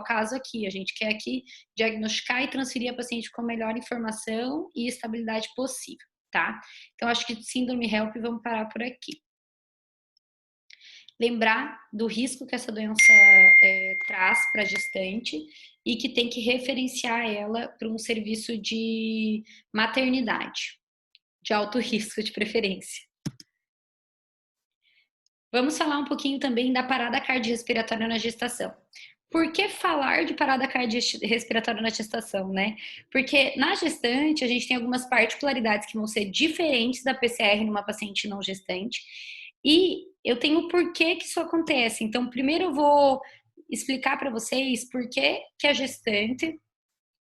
caso aqui. A gente quer aqui diagnosticar e transferir a paciente com a melhor informação e estabilidade possível, tá? Então, acho que síndrome HELP, vamos parar por aqui. Lembrar do risco que essa doença traz para a gestante e que tem que referenciar ela para um serviço de maternidade, de alto risco de preferência. Vamos falar um pouquinho também da parada cardiorrespiratória na gestação. Por que falar de parada cardiorrespiratória na gestação, né? Porque na gestante a gente tem algumas particularidades que vão ser diferentes da PCR numa paciente não gestante. E eu tenho o porquê que isso acontece. Então, primeiro eu vou explicar para vocês por que a gestante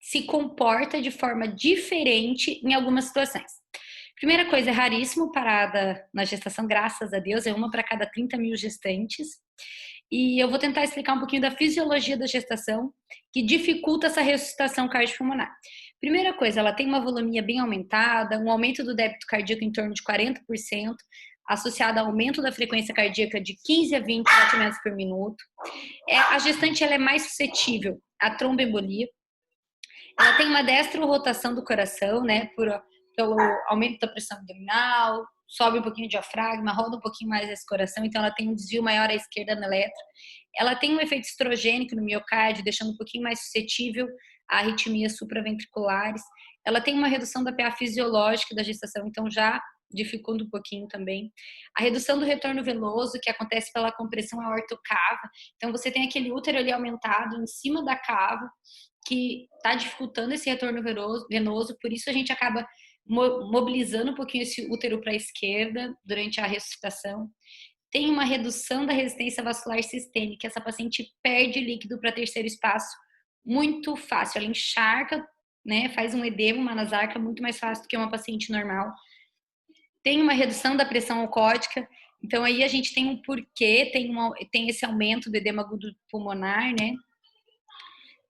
se comporta de forma diferente em algumas situações. Primeira coisa, é raríssimo parada na gestação, graças a Deus, é uma para cada 30 mil gestantes. E eu vou tentar explicar um pouquinho da fisiologia da gestação, que dificulta essa ressuscitação cardiopulmonar. Primeira coisa, ela tem uma volemia bem aumentada, um aumento do débito cardíaco em torno de 40%, associado ao aumento da frequência cardíaca de 15 a 20 batimentos por minuto. A gestante ela é mais suscetível à tromboembolia. Ela tem uma destrorotação do coração, né, pelo aumento da pressão abdominal, sobe um pouquinho o diafragma, roda um pouquinho mais esse coração, então ela tem um desvio maior à esquerda no eletro. Ela tem um efeito estrogênico no miocárdio, deixando um pouquinho mais suscetível a arritmias supraventriculares. Ela tem uma redução da PA fisiológica da gestação, então já dificulta um pouquinho também. A redução do retorno venoso, que acontece pela compressão aortocava. Então, você tem aquele útero ali aumentado em cima da cava, que está dificultando esse retorno venoso, por isso a gente acaba mobilizando um pouquinho esse útero para a esquerda durante a ressuscitação. Tem uma redução da resistência vascular sistêmica, essa paciente perde líquido para terceiro espaço muito fácil, ela encharca, né, faz um edema, uma nasarca muito mais fácil do que uma paciente normal. Tem uma redução da pressão alcoólica, então aí a gente tem um porquê, tem esse aumento do edema agudo pulmonar, né?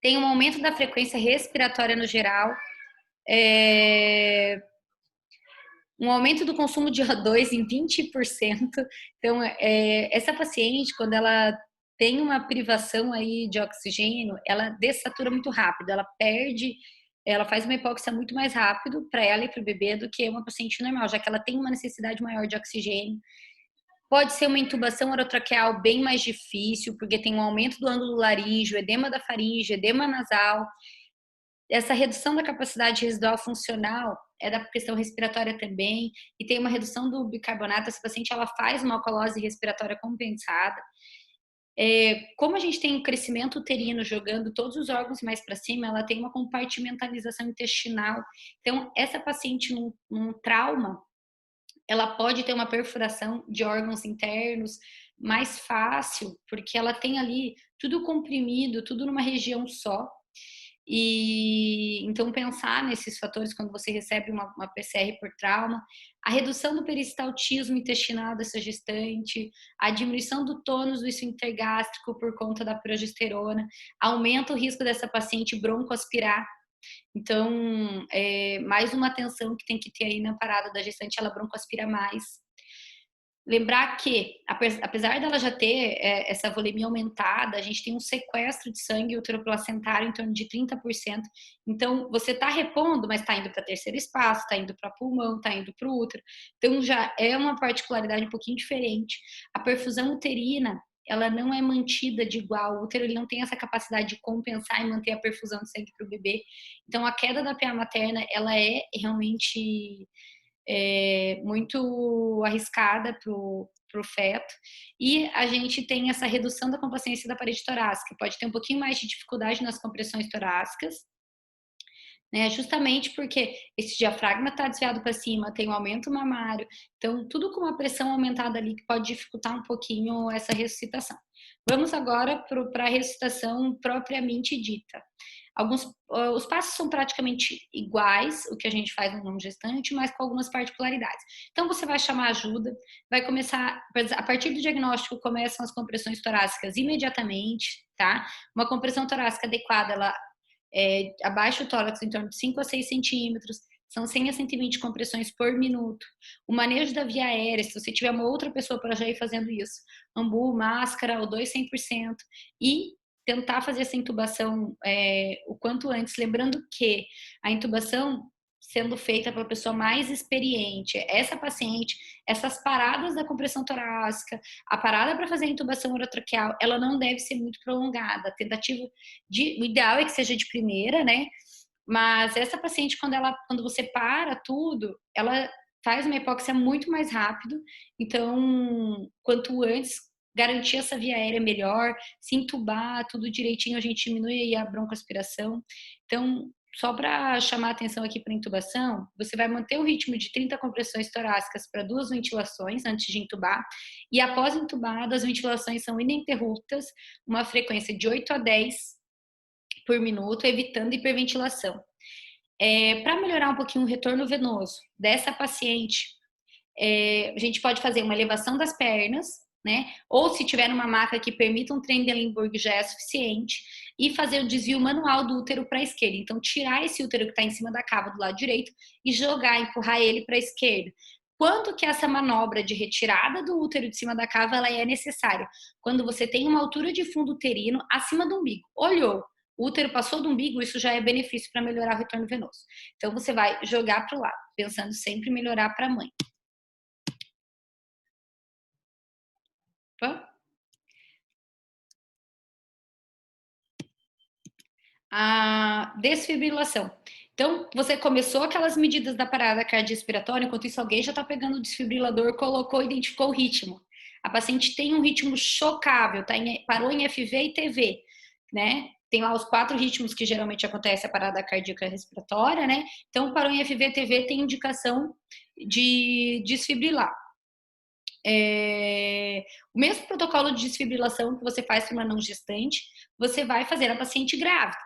Tem um aumento da frequência respiratória no geral, um aumento do consumo de O2 em 20%. Então, essa paciente, quando ela tem uma privação aí de oxigênio, ela dessatura muito rápido, ela faz uma hipóxia muito mais rápido para ela e para o bebê do que uma paciente normal, já que ela tem uma necessidade maior de oxigênio. Pode ser uma intubação orotraqueal bem mais difícil, porque tem um aumento do ângulo laríngeo, edema da faringe, edema nasal. Essa redução da capacidade residual funcional é da questão respiratória também, e tem uma redução do bicarbonato. Essa paciente ela faz uma alcalose respiratória compensada. Como a gente tem um crescimento uterino jogando todos os órgãos mais para cima, ela tem uma compartimentalização intestinal. Então, essa paciente num trauma, ela pode ter uma perfuração de órgãos internos mais fácil, porque ela tem ali tudo comprimido, tudo numa região só. E então pensar nesses fatores quando você recebe uma PCR por trauma, a redução do peristaltismo intestinal dessa gestante, a diminuição do tônus do esfíncter gástrico por conta da progesterona, aumenta o risco dessa paciente broncoaspirar. Então, mais uma atenção que tem que ter aí na parada da gestante, ela broncoaspira mais. Lembrar que, apesar dela já ter essa volemia aumentada, a gente tem um sequestro de sangue uteroplacentário em torno de 30%. Então, você está repondo, mas está indo para terceiro espaço, está indo para pulmão, está indo para o útero. Então, já é uma particularidade um pouquinho diferente. A perfusão uterina, ela não é mantida de igual. O útero ele não tem essa capacidade de compensar e manter a perfusão de sangue para o bebê. Então, a queda da PA materna, ela é realmente muito arriscada para o feto, e a gente tem essa redução da complacência da parede torácica, pode ter um pouquinho mais de dificuldade nas compressões torácicas, né? Justamente porque esse diafragma está desviado para cima, tem um aumento mamário, então tudo com uma pressão aumentada ali que pode dificultar um pouquinho essa ressuscitação. Vamos agora para a ressuscitação propriamente dita. Os passos são praticamente iguais, o que a gente faz no não gestante, mas com algumas particularidades. Então, você vai chamar ajuda, vai começar, a partir do diagnóstico, começam as compressões torácicas imediatamente, tá? Uma compressão torácica adequada, ela abaixa o tórax em torno de 5 a 6 centímetros, são 100 a 120 compressões por minuto. O manejo da via aérea, se você tiver uma outra pessoa para já ir fazendo isso, ambu, máscara, O2 100%, e tentar fazer essa intubação o quanto antes, lembrando que a intubação sendo feita para a pessoa mais experiente, essa paciente, essas paradas da compressão torácica, a parada para fazer a intubação orotraqueal, ela não deve ser muito prolongada. O ideal é que seja de primeira, né? Mas essa paciente, quando você para tudo, ela faz uma hipóxia muito mais rápido. Então, quanto antes garantir essa via aérea melhor, se entubar tudo direitinho, a gente diminui aí a broncoaspiração. Então, só para chamar a atenção aqui para a intubação, você vai manter o ritmo de 30 compressões torácicas para 2 ventilações antes de intubar. E após intubado, as ventilações são ininterruptas, uma frequência de 8 a 10 por minuto, evitando hiperventilação. Para melhorar um pouquinho o retorno venoso dessa paciente, a gente pode fazer uma elevação das pernas, né? Ou se tiver uma maca que permita um Trendelenburg já é suficiente, e fazer o desvio manual do útero para a esquerda. Então, tirar esse útero que está em cima da cava do lado direito e empurrar ele para a esquerda. Quando que essa manobra de retirada do útero de cima da cava ela é necessária? Quando você tem uma altura de fundo uterino acima do umbigo. Olhou, o útero passou do umbigo, isso já é benefício para melhorar o retorno venoso. Então, você vai jogar para o lado, pensando sempre em melhorar para a mãe. A desfibrilação. Então, você começou aquelas medidas da parada cardiorrespiratória, enquanto isso alguém já está pegando o desfibrilador, colocou, identificou o ritmo. A paciente tem um ritmo chocável, parou em FV e TV, né? Tem lá os 4 ritmos que geralmente acontece a parada cardíaca respiratória, né? Então, parou em FV e TV, tem indicação de desfibrilar. O mesmo protocolo de desfibrilação que você faz para uma não gestante, você vai fazer na paciente grávida,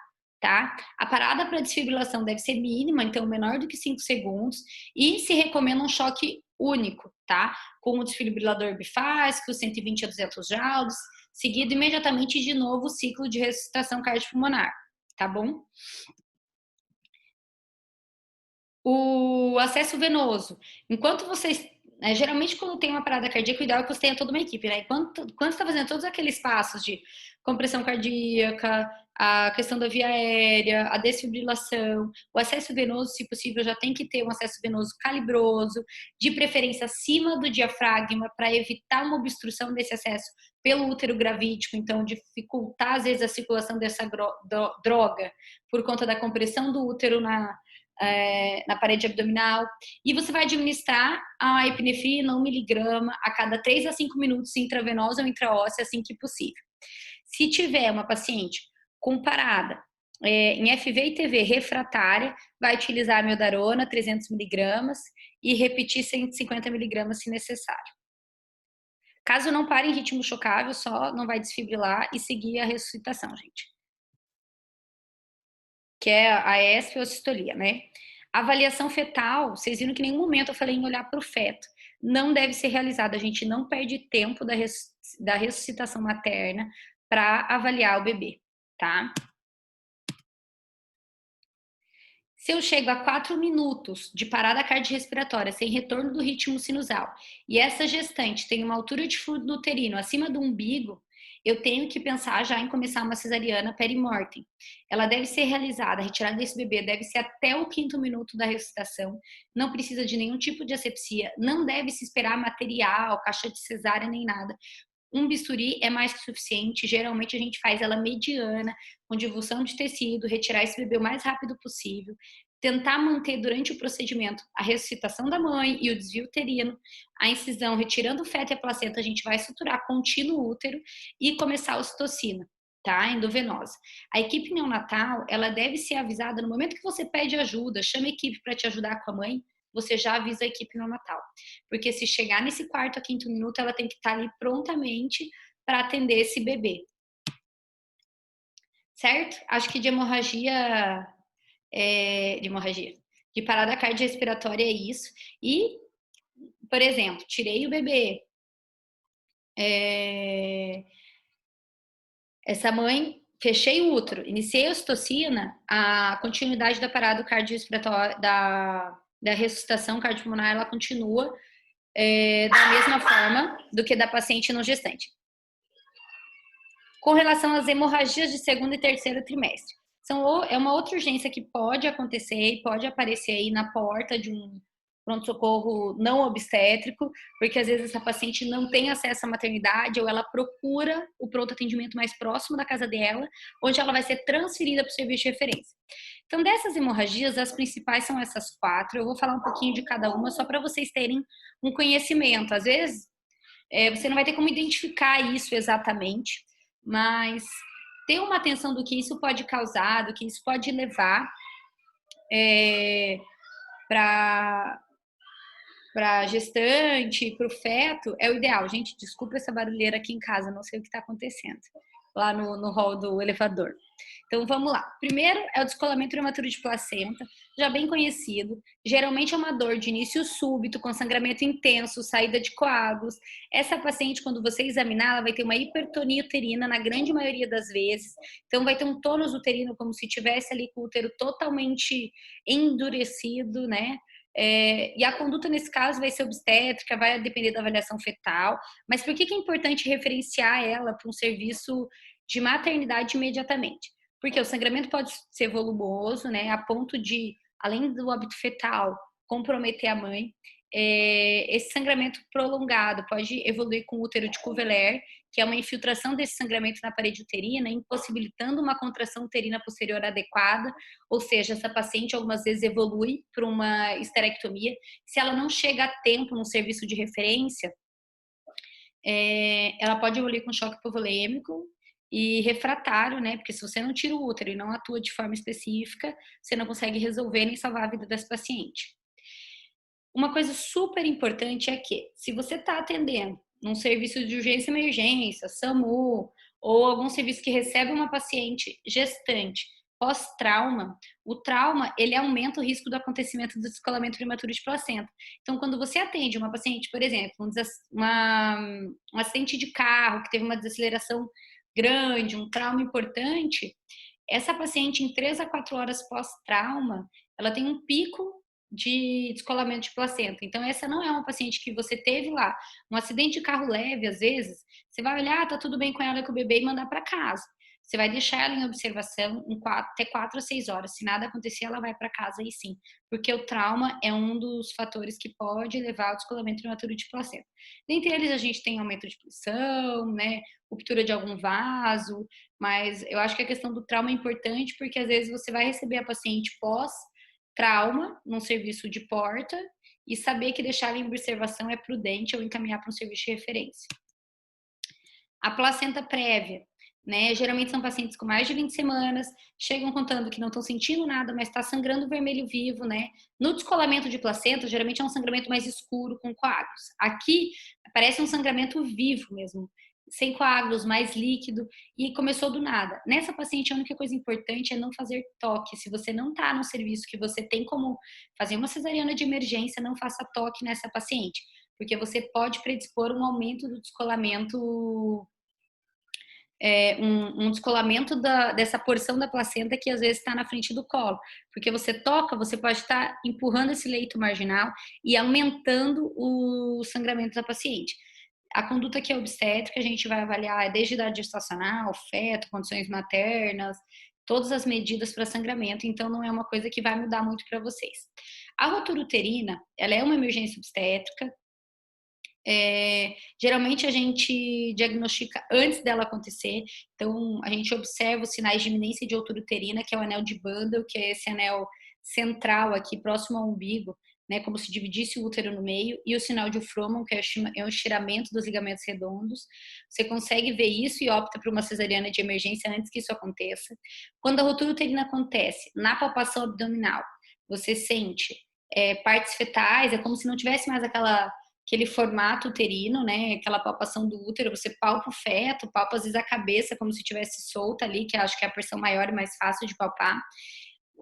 tá? A parada para desfibrilação deve ser mínima, então menor do que 5 segundos, e se recomenda um choque único, tá? Com o desfibrilador bifásico, 120 a 200 joules, seguido imediatamente de novo o ciclo de ressuscitação cardiopulmonar, tá bom? O acesso venoso. Enquanto vocês... geralmente, quando tem uma parada cardíaca, o ideal é que você tenha toda uma equipe, né? Quando você está fazendo todos aqueles passos de compressão cardíaca, a questão da via aérea, a desfibrilação, o acesso venoso, se possível, já tem que ter um acesso venoso calibroso, de preferência acima do diafragma, para evitar uma obstrução desse acesso pelo útero gravídico, então dificultar, às vezes, a circulação dessa droga por conta da compressão do útero na parede abdominal, e você vai administrar a epinefrina 1 miligrama a cada 3 a 5 minutos intravenosa ou intraóssea, assim que possível. Se tiver uma paciente com parada em FV e TV refratária, vai utilizar a amiodarona 300 miligramas e repetir 150 miligramas se necessário. Caso não pare em ritmo chocável, só não vai desfibrilar e seguir a ressuscitação, gente. Que é a ESP ou sistolia, né? A avaliação fetal, vocês viram que em nenhum momento eu falei em olhar para o feto. Não deve ser realizada, a gente não perde tempo da ressuscitação materna para avaliar o bebê, tá? Se eu chego a 4 minutos de parada cardiorrespiratória sem retorno do ritmo sinusal e essa gestante tem uma altura de fluido uterino acima do umbigo, eu tenho que pensar já em começar uma cesariana perimortem. Ela deve ser realizada, a retirada desse bebê deve ser até o 5º minuto da ressuscitação, não precisa de nenhum tipo de asepsia, não deve se esperar material, caixa de cesárea nem nada. Um bisturi é mais que suficiente, geralmente a gente faz ela mediana, com divulsão de tecido, retirar esse bebê o mais rápido possível, tentar manter durante o procedimento a ressuscitação da mãe e o desvio uterino, a incisão, retirando o feto e a placenta, a gente vai suturar contínuo útero e começar a ocitocina. tá? Endovenosa. A equipe neonatal, ela deve ser avisada no momento que você pede ajuda, chama a equipe para te ajudar com a mãe, você já avisa a equipe neonatal. Porque se chegar nesse quarto a quinto minuto, ela tem que estar ali prontamente para atender esse bebê. Certo? Acho que de de parada cardiorrespiratória é isso. E, por exemplo, tirei o bebê. Essa mãe, fechei o útero, iniciei a ocitocina, a continuidade da parada cardiorrespiratória, da ressuscitação cardiopulmonar, ela continua da mesma forma do que da paciente não gestante. Com relação às hemorragias de segundo e terceiro trimestre. É uma outra urgência que pode acontecer e pode aparecer aí na porta de um pronto-socorro não obstétrico, porque às vezes essa paciente não tem acesso à maternidade ou ela procura o pronto atendimento mais próximo da casa dela, onde ela vai ser transferida para o serviço de referência. Então, dessas hemorragias, as principais são essas 4. Eu vou falar um pouquinho de cada uma, só para vocês terem um conhecimento. Às vezes, você não vai ter como identificar isso exatamente, mas ter uma atenção do que isso pode causar, do que isso pode levar para gestante, para o feto, é o ideal. Gente, desculpa essa barulheira aqui em casa, não sei o que está acontecendo lá no hall do elevador. Então, vamos lá. Primeiro é o descolamento prematuro de placenta, já bem conhecido. Geralmente é uma dor de início súbito, com sangramento intenso, saída de coágulos. Essa paciente, quando você examinar, ela vai ter uma hipertonia uterina na grande maioria das vezes. Então, vai ter um tônus uterino como se tivesse ali com o útero totalmente endurecido, né? E a conduta nesse caso vai ser obstétrica, vai depender da avaliação fetal. Mas por que é importante referenciar ela para um serviço de maternidade imediatamente? Porque o sangramento pode ser volumoso, né, a ponto de, além do óbito fetal, comprometer a mãe. Esse sangramento prolongado pode evoluir com útero de Cuveler, que é uma infiltração desse sangramento na parede uterina, impossibilitando uma contração uterina posterior adequada, ou seja, essa paciente algumas vezes evolui para uma esterectomia. Se ela não chega a tempo no serviço de referência, ela pode evoluir com choque hipovolêmico e refratário, né? Porque se você não tira o útero e não atua de forma específica, você não consegue resolver nem salvar a vida dessa paciente. Uma coisa super importante é que, se você está atendendo num serviço de urgência e emergência, SAMU, ou algum serviço que recebe uma paciente gestante pós-trauma, o trauma, ele aumenta o risco do acontecimento do descolamento prematuro de placenta. Então, quando você atende uma paciente, por exemplo, um acidente de carro, que teve uma desaceleração grande, um trauma importante, essa paciente, em 3 a 4 horas pós-trauma, ela tem um pico de descolamento de placenta. Então, essa não é uma paciente que você teve lá um acidente de carro leve, às vezes, você vai olhar, tá tudo bem com ela e com o bebê e mandar para casa. Você vai deixar ela em observação até 4 a 6 horas. Se nada acontecer, ela vai para casa aí sim. Porque o trauma é um dos fatores que pode levar ao descolamento prematuro de placenta. Dentre eles, a gente tem aumento de pressão, né? Ruptura de algum vaso. Mas eu acho que a questão do trauma é importante, porque às vezes você vai receber a paciente pós-trauma num serviço de porta e saber que deixar ela em observação é prudente ou encaminhar para um serviço de referência. A placenta prévia, né? Geralmente são pacientes com mais de 20 semanas, chegam contando que não estão sentindo nada, mas está sangrando vermelho vivo, né? No descolamento de placenta, geralmente é um sangramento mais escuro com coágulos. Aqui parece um sangramento vivo mesmo, sem coágulos, mais líquido, e começou do nada. Nessa paciente, a única coisa importante é não fazer toque. Se você não está no serviço que você tem como fazer uma cesariana de emergência, não faça toque nessa paciente, porque você pode predispor um aumento do descolamento, um descolamento dessa porção da placenta que às vezes está na frente do colo. Porque você toca, você pode estar empurrando esse leito marginal e aumentando o sangramento da paciente. A conduta que é obstétrica, a gente vai avaliar desde idade gestacional, feto, condições maternas, todas as medidas para sangramento, então não é uma coisa que vai mudar muito para vocês. A rotura uterina, ela é uma emergência obstétrica. Geralmente a gente diagnostica antes dela acontecer, então a gente observa os sinais de iminência de rotura uterina, que é o anel de Bandel, que é esse anel central aqui, próximo ao umbigo, né, como se dividisse o útero no meio, e o sinal de Frohman, que é um estiramento dos ligamentos redondos. Você consegue ver isso e opta por uma cesariana de emergência antes que isso aconteça. Quando a rotura uterina acontece, na palpação abdominal, você sente partes fetais, é como se não tivesse mais aquele formato uterino, né, aquela palpação do útero, você palpa o feto, palpa às vezes a cabeça como se tivesse solta ali, que acho que é a porção maior e mais fácil de palpar.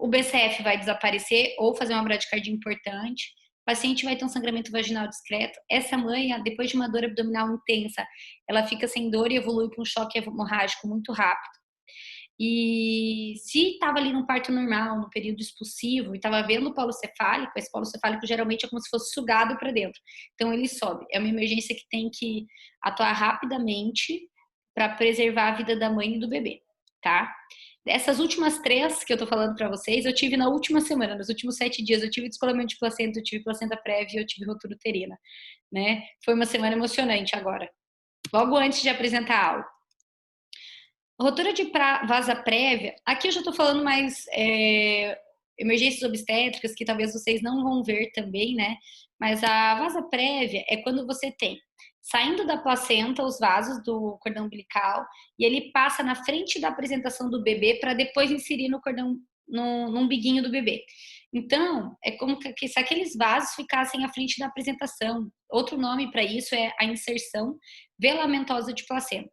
O BCF vai desaparecer ou fazer uma bradicardia importante. O paciente vai ter um sangramento vaginal discreto. Essa mãe, depois de uma dor abdominal intensa, ela fica sem dor e evolui para um choque hemorrágico muito rápido. E se estava ali num parto normal, no período expulsivo, e estava vendo o polo cefálico, esse polo cefálico geralmente é como se fosse sugado para dentro. Então ele sobe. É uma emergência que tem que atuar rapidamente para preservar a vida da mãe e do bebê, tá? Essas últimas 3 que eu tô falando para vocês, eu tive na última semana, nos últimos 7 dias, eu tive descolamento de placenta, eu tive placenta prévia, eu tive rotura uterina, né? Foi uma semana emocionante agora, logo antes de apresentar a aula. Rotura de vasa prévia, aqui eu já tô falando mais emergências obstétricas, que talvez vocês não vão ver também, né? Mas a vasa prévia é quando você tem saindo da placenta os vasos do cordão umbilical e ele passa na frente da apresentação do bebê para depois inserir no cordão, no umbiguinho do bebê. Então, é como se aqueles vasos ficassem à frente da apresentação. Outro nome para isso é a inserção velamentosa de placenta.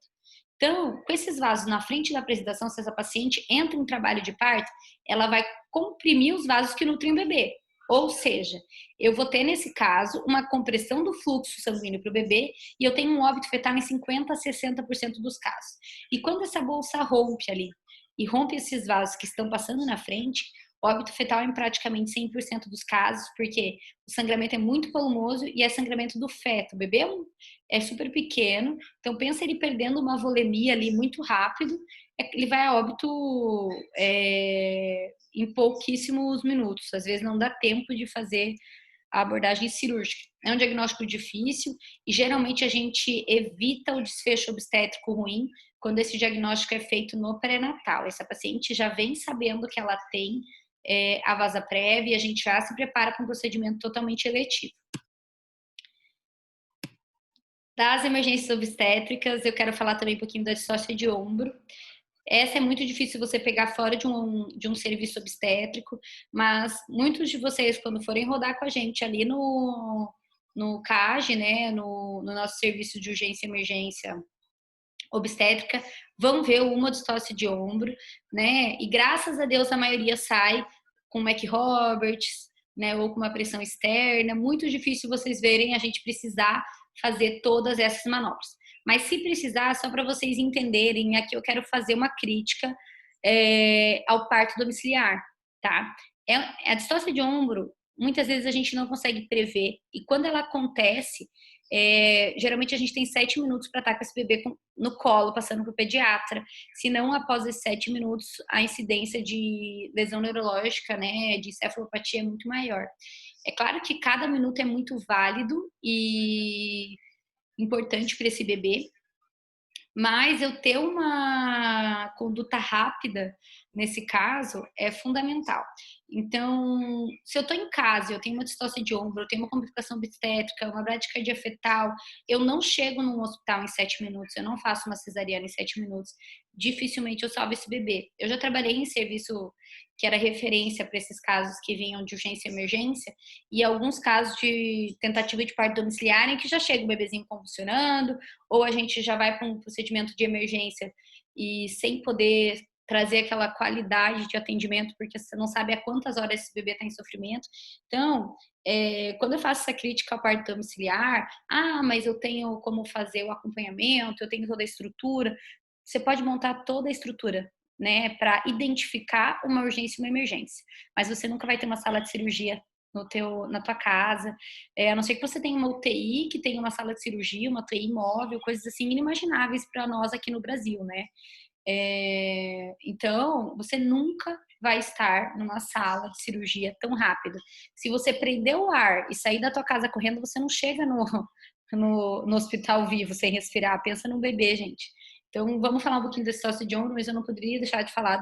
Então, com esses vasos na frente da apresentação, se essa paciente entra em trabalho de parto, ela vai comprimir os vasos que nutrem o bebê. Ou seja, eu vou ter, nesse caso, uma compressão do fluxo sanguíneo para o bebê e eu tenho um óbito fetal em 50% a 60% dos casos. E quando essa bolsa rompe ali e rompe esses vasos que estão passando na frente, o óbito fetal é em praticamente 100% dos casos, porque o sangramento é muito volumoso e é sangramento do feto. O bebê é super pequeno, então pensa ele perdendo uma volemia ali muito rápido, ele vai a óbito em pouquíssimos minutos. Às vezes não dá tempo de fazer a abordagem cirúrgica. É um diagnóstico difícil e geralmente a gente evita o desfecho obstétrico ruim quando esse diagnóstico é feito no pré-natal. Essa paciente já vem sabendo que ela tem a vasa prévia e a gente já se prepara para um procedimento totalmente eletivo. Das emergências obstétricas, eu quero falar também um pouquinho da distócia de ombro. Essa é muito difícil você pegar fora de um serviço obstétrico, mas muitos de vocês, quando forem rodar com a gente ali no CAGE, né, no nosso serviço de urgência e emergência obstétrica, vão ver uma distócia de ombro, né, e graças a Deus a maioria sai com McRoberts, né, ou com uma pressão externa. Muito difícil vocês verem a gente precisar fazer todas essas manobras. Mas se precisar, só para vocês entenderem, aqui eu quero fazer uma crítica ao parto domiciliar, tá? A distócia de ombro, muitas vezes a gente não consegue prever, e quando ela acontece, geralmente a gente tem 7 minutos para estar com esse bebê no colo, passando para o pediatra. Se não, após esses 7 minutos, a incidência de lesão neurológica, né, de encefalopatia é muito maior. É claro que cada minuto é muito válido e importante para esse bebê, mas eu ter uma conduta rápida nesse caso é fundamental. Então, se eu estou em casa, eu tenho uma distócia de ombro, eu tenho uma complicação obstétrica, uma bradicardia fetal, eu não chego num hospital em 7 minutos, eu não faço uma cesariana em 7 minutos, dificilmente eu salvo esse bebê. Eu já trabalhei em serviço que era referência para esses casos que vinham de urgência e emergência, e alguns casos de tentativa de parto domiciliar em que já chega o bebezinho convulsionando, ou a gente já vai para um procedimento de emergência e sem poder trazer aquela qualidade de atendimento, porque você não sabe há quantas horas esse bebê está em sofrimento. Então, quando eu faço essa crítica ao parto domiciliar, mas eu tenho como fazer o acompanhamento, eu tenho toda a estrutura. Você pode montar toda a estrutura, né, para identificar uma urgência e uma emergência, mas você nunca vai ter uma sala de cirurgia na tua casa, a não ser que você tenha uma UTI que tenha uma sala de cirurgia, uma UTI móvel, coisas assim inimagináveis para nós aqui no Brasil, né? Então, você nunca vai estar numa sala de cirurgia tão rápido. Se você prender o ar e sair da tua casa correndo, você não chega no hospital vivo sem respirar. Pensa no bebê, gente. Então, vamos falar um pouquinho da distócia de ombro, mas eu não poderia deixar de falar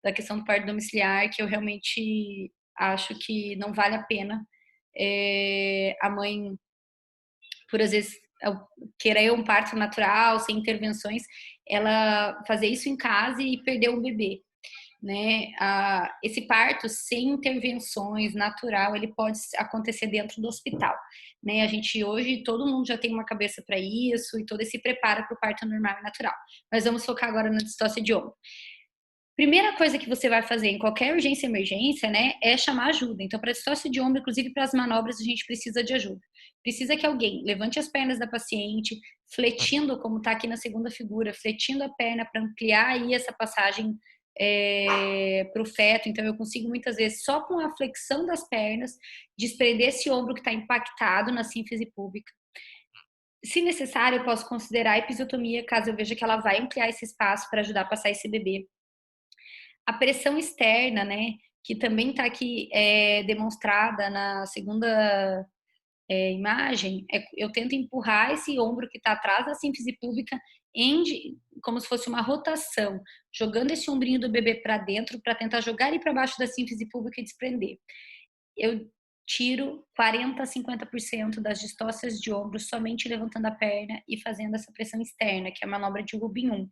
da questão do parto domiciliar, que eu realmente acho que não vale a pena a mãe, por às vezes, querer um parto natural, sem intervenções, ela fazer isso em casa e perder o bebê, né? Esse parto sem intervenções, natural, ele pode acontecer dentro do hospital, né? A gente hoje, todo mundo já tem uma cabeça para isso e todo se prepara para o parto normal e natural. Mas vamos focar agora na distócia de ombro. Primeira coisa que você vai fazer em qualquer urgência e emergência, né, é chamar ajuda. Então, para distócia de ombro, inclusive para as manobras, a gente precisa de ajuda. Precisa que alguém levante as pernas da paciente, fletindo, como está aqui na segunda figura, fletindo a perna para ampliar aí essa passagem para o feto. Então, eu consigo muitas vezes, só com a flexão das pernas, desprender esse ombro que está impactado na sínfise púbica. Se necessário, eu posso considerar a episiotomia, caso eu veja que ela vai ampliar esse espaço para ajudar a passar esse bebê. A pressão externa, né, que também está aqui demonstrada na segunda imagem, eu tento empurrar esse ombro que está atrás da sínfise púbica como se fosse uma rotação, jogando esse ombrinho do bebê para dentro para tentar jogar ele para baixo da sínfise púbica e desprender. Eu tiro 40% a 50% das distócias de ombro somente levantando a perna e fazendo essa pressão externa, que é a manobra de Rubin 1.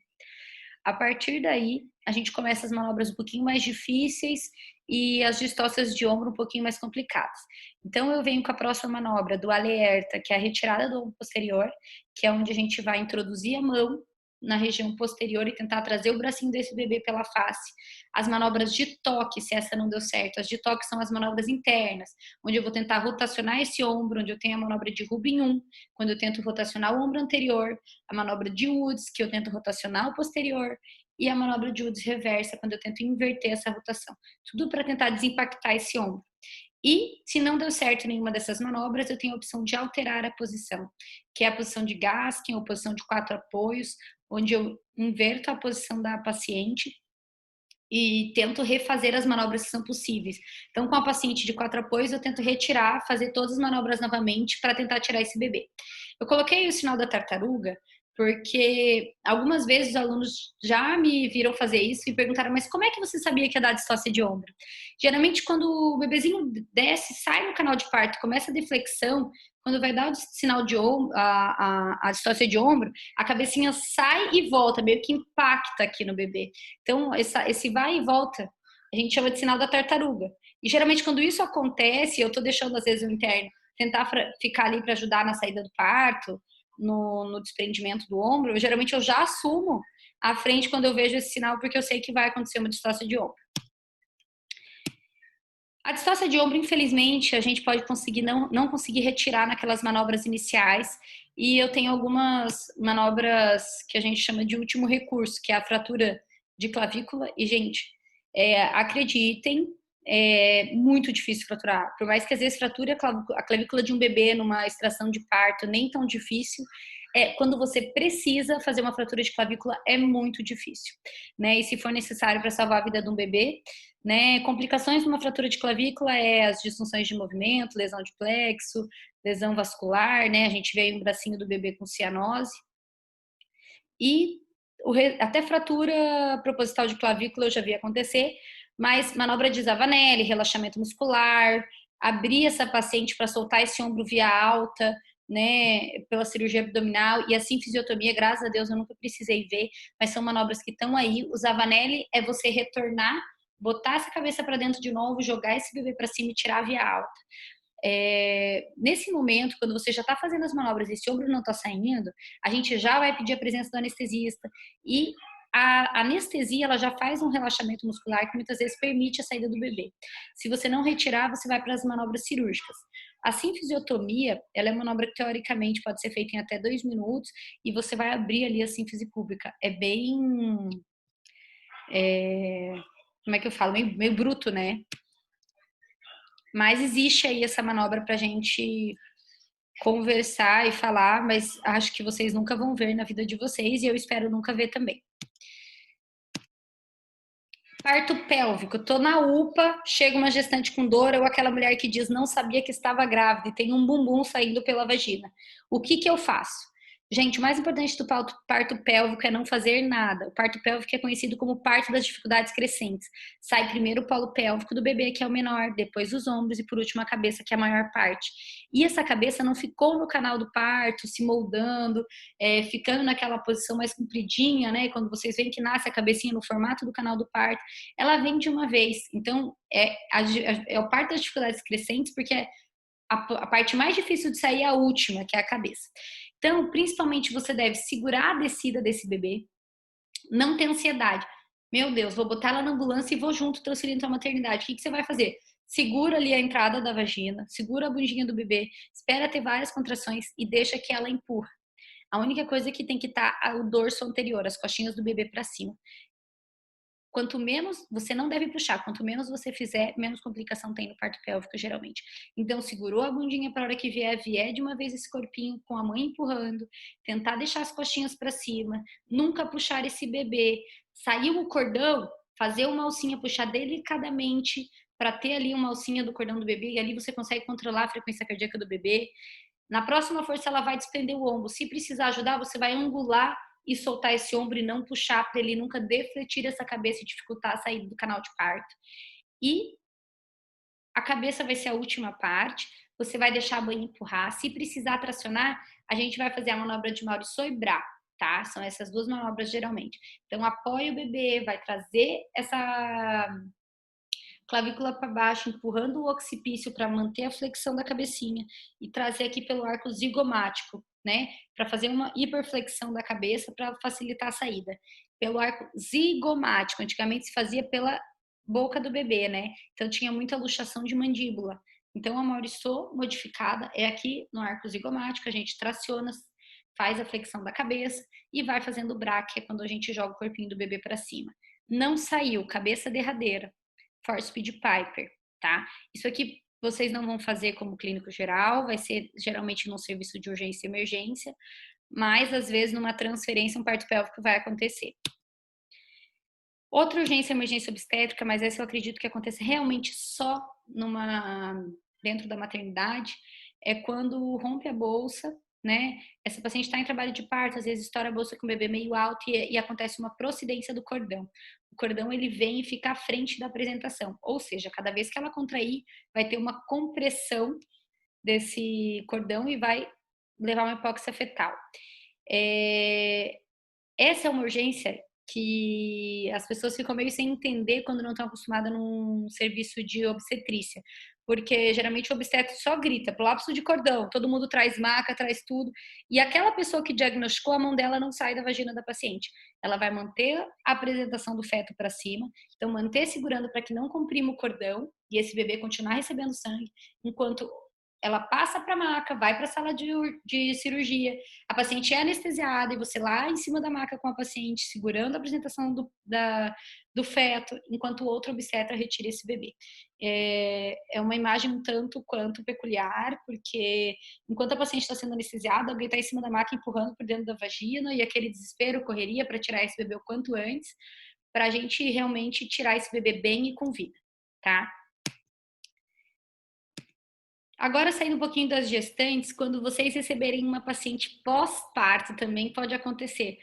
A partir daí, a gente começa as manobras um pouquinho mais difíceis e as distócias de ombro um pouquinho mais complicadas. Então, eu venho com a próxima manobra do alerta, que é a retirada do ombro posterior, que é onde a gente vai introduzir a mão na região posterior e tentar trazer o bracinho desse bebê pela face. As manobras de toque, se essa não deu certo, as de toque são as manobras internas, onde eu vou tentar rotacionar esse ombro, onde eu tenho a manobra de Rubin 1, quando eu tento rotacionar o ombro anterior, a manobra de Woods, que eu tento rotacionar o posterior, e a manobra de Woods reversa, quando eu tento inverter essa rotação. Tudo para tentar desimpactar esse ombro. E, se não deu certo nenhuma dessas manobras, eu tenho a opção de alterar a posição, que é a posição de Gaskin, ou posição de 4 apoios, onde eu inverto a posição da paciente e tento refazer as manobras que são possíveis. Então, com a paciente de 4 apoios, eu tento retirar, fazer todas as manobras novamente para tentar tirar esse bebê. Eu coloquei o sinal da tartaruga porque algumas vezes os alunos já me viram fazer isso e perguntaram, mas como é que você sabia que ia dar distócia de ombro? Geralmente, quando o bebezinho desce, sai no canal de parto, começa a deflexão, quando vai dar o sinal de ombro, a distócia de ombro, a cabecinha sai e volta, meio que impacta aqui no bebê. Então, esse vai e volta, a gente chama de sinal da tartaruga. E geralmente, quando isso acontece, eu tô deixando, às vezes, o interno tentar ficar ali para ajudar na saída do parto, no desprendimento do ombro, geralmente eu já assumo à frente quando eu vejo esse sinal, porque eu sei que vai acontecer uma distócia de ombro. A distócia de ombro, infelizmente, a gente pode conseguir não conseguir retirar naquelas manobras iniciais, e eu tenho algumas manobras que a gente chama de último recurso, que é a fratura de clavícula, e, gente, acreditem, é muito difícil fraturar. Por mais que às vezes frature a clavícula de um bebê numa extração de parto, nem tão difícil. Quando você precisa fazer uma fratura de clavícula, é muito difícil, né? E se for necessário para salvar a vida de um bebê, né? Complicações de uma fratura de clavícula as disfunções de movimento, lesão de plexo, lesão vascular, né? A gente vê aí um bracinho do bebê com cianose. E até fratura proposital de clavícula eu já vi acontecer, mas manobra de Zavanelli, relaxamento muscular, abrir essa paciente para soltar esse ombro via alta, né, pela cirurgia abdominal, e assim fisiotomia, graças a Deus eu nunca precisei ver, mas são manobras que estão aí. O Zavanelli é você retornar, botar essa cabeça para dentro de novo, jogar esse bebê para cima e tirar via alta. Nesse momento, quando você já está fazendo as manobras e esse ombro não está saindo, a gente já vai pedir a presença do anestesista, e a anestesia, ela já faz um relaxamento muscular que muitas vezes permite a saída do bebê. Se você não retirar, você vai para as manobras cirúrgicas. A sinfisiotomia, ela é uma manobra que teoricamente pode ser feita em até 2 minutos e você vai abrir ali a sínfise púbica. É bem... como é que eu falo? Meio bruto, né? Mas existe aí essa manobra pra gente conversar e falar, mas acho que vocês nunca vão ver na vida de vocês e eu espero nunca ver também. Parto pélvico, tô na UPA, chega uma gestante com dor ou aquela mulher que diz não sabia que estava grávida e tem um bumbum saindo pela vagina. O que eu faço? Gente, o mais importante do parto pélvico é não fazer nada. O parto pélvico é conhecido como parto das dificuldades crescentes. Sai primeiro o polo pélvico do bebê, que é o menor, depois os ombros e por último a cabeça, que é a maior parte. E essa cabeça não ficou no canal do parto, se moldando, ficando naquela posição mais compridinha, né? Quando vocês veem que nasce a cabecinha no formato do canal do parto, ela vem de uma vez. Então, é o parto das dificuldades crescentes, porque a parte mais difícil de sair é a última, que é a cabeça. Então, principalmente, você deve segurar a descida desse bebê, não ter ansiedade. Meu Deus, vou botar ela na ambulância e vou junto transferindo para a maternidade. O que você vai fazer? Segura ali a entrada da vagina, segura a bundinha do bebê, espera ter várias contrações e deixa que ela empurra. A única coisa que tem que estar é o dorso anterior, as costinhas do bebê para cima. Quanto menos, você não deve puxar, quanto menos você fizer, menos complicação tem no parto pélvico, geralmente. Então, segurou a bundinha para a hora que vier de uma vez esse corpinho, com a mãe empurrando, tentar deixar as costinhas para cima, nunca puxar esse bebê. Saiu o cordão, fazer uma alcinha, puxar delicadamente, para ter ali uma alcinha do cordão do bebê, e ali você consegue controlar a frequência cardíaca do bebê. Na próxima força, ela vai desprender o ombro. Se precisar ajudar, você vai angular e soltar esse ombro e não puxar para ele nunca defletir essa cabeça e dificultar a saída do canal de parto. E a cabeça vai ser a última parte, você vai deixar a mãe empurrar. Se precisar tracionar, a gente vai fazer a manobra de Maurício e Bra, tá? São essas duas manobras geralmente. Então, apoia o bebê, vai trazer essa clavícula para baixo, empurrando o occipício para manter a flexão da cabecinha e trazer aqui pelo arco zigomático, né? Para fazer uma hiperflexão da cabeça para facilitar a saída. Pelo arco zigomático, antigamente se fazia pela boca do bebê, né? Então tinha muita luxação de mandíbula. Então a Maurício modificada é aqui no arco zigomático, a gente traciona, faz a flexão da cabeça e vai fazendo o bra, que é quando a gente joga o corpinho do bebê para cima. Não saiu, cabeça derradeira. Force Feed Piper, tá? Isso aqui vocês não vão fazer como clínico geral, vai ser geralmente num serviço de urgência e emergência, mas às vezes numa transferência um parto pélvico vai acontecer. Outra urgência e emergência obstétrica, mas essa eu acredito que acontece realmente só dentro da maternidade, é quando rompe a bolsa, né? Essa paciente está em trabalho de parto, às vezes estoura a bolsa com o bebê meio alto e acontece uma procidência do cordão. O cordão ele vem e fica à frente da apresentação, ou seja, cada vez que ela contrair, vai ter uma compressão desse cordão e vai levar uma hipóxia fetal. Essa é uma urgência que as pessoas ficam meio sem entender quando não estão acostumadas num serviço de obstetrícia. Porque geralmente o obstetra só grita, prolapso de cordão, todo mundo traz maca, traz tudo. E aquela pessoa que diagnosticou, a mão dela não sai da vagina da paciente. Ela vai manter a apresentação do feto para cima, então manter segurando para que não comprima o cordão e esse bebê continuar recebendo sangue, enquanto ela passa para a maca, vai para a sala de cirurgia, a paciente é anestesiada e você lá em cima da maca com a paciente, segurando a apresentação do feto, enquanto o outro obstetra retira esse bebê. É uma imagem um tanto quanto peculiar, porque enquanto a paciente está sendo anestesiada, alguém está em cima da maca empurrando por dentro da vagina e aquele desespero, correria para tirar esse bebê o quanto antes, para a gente realmente tirar esse bebê bem e com vida, tá? Agora, saindo um pouquinho das gestantes, quando vocês receberem uma paciente pós-parto, também pode acontecer.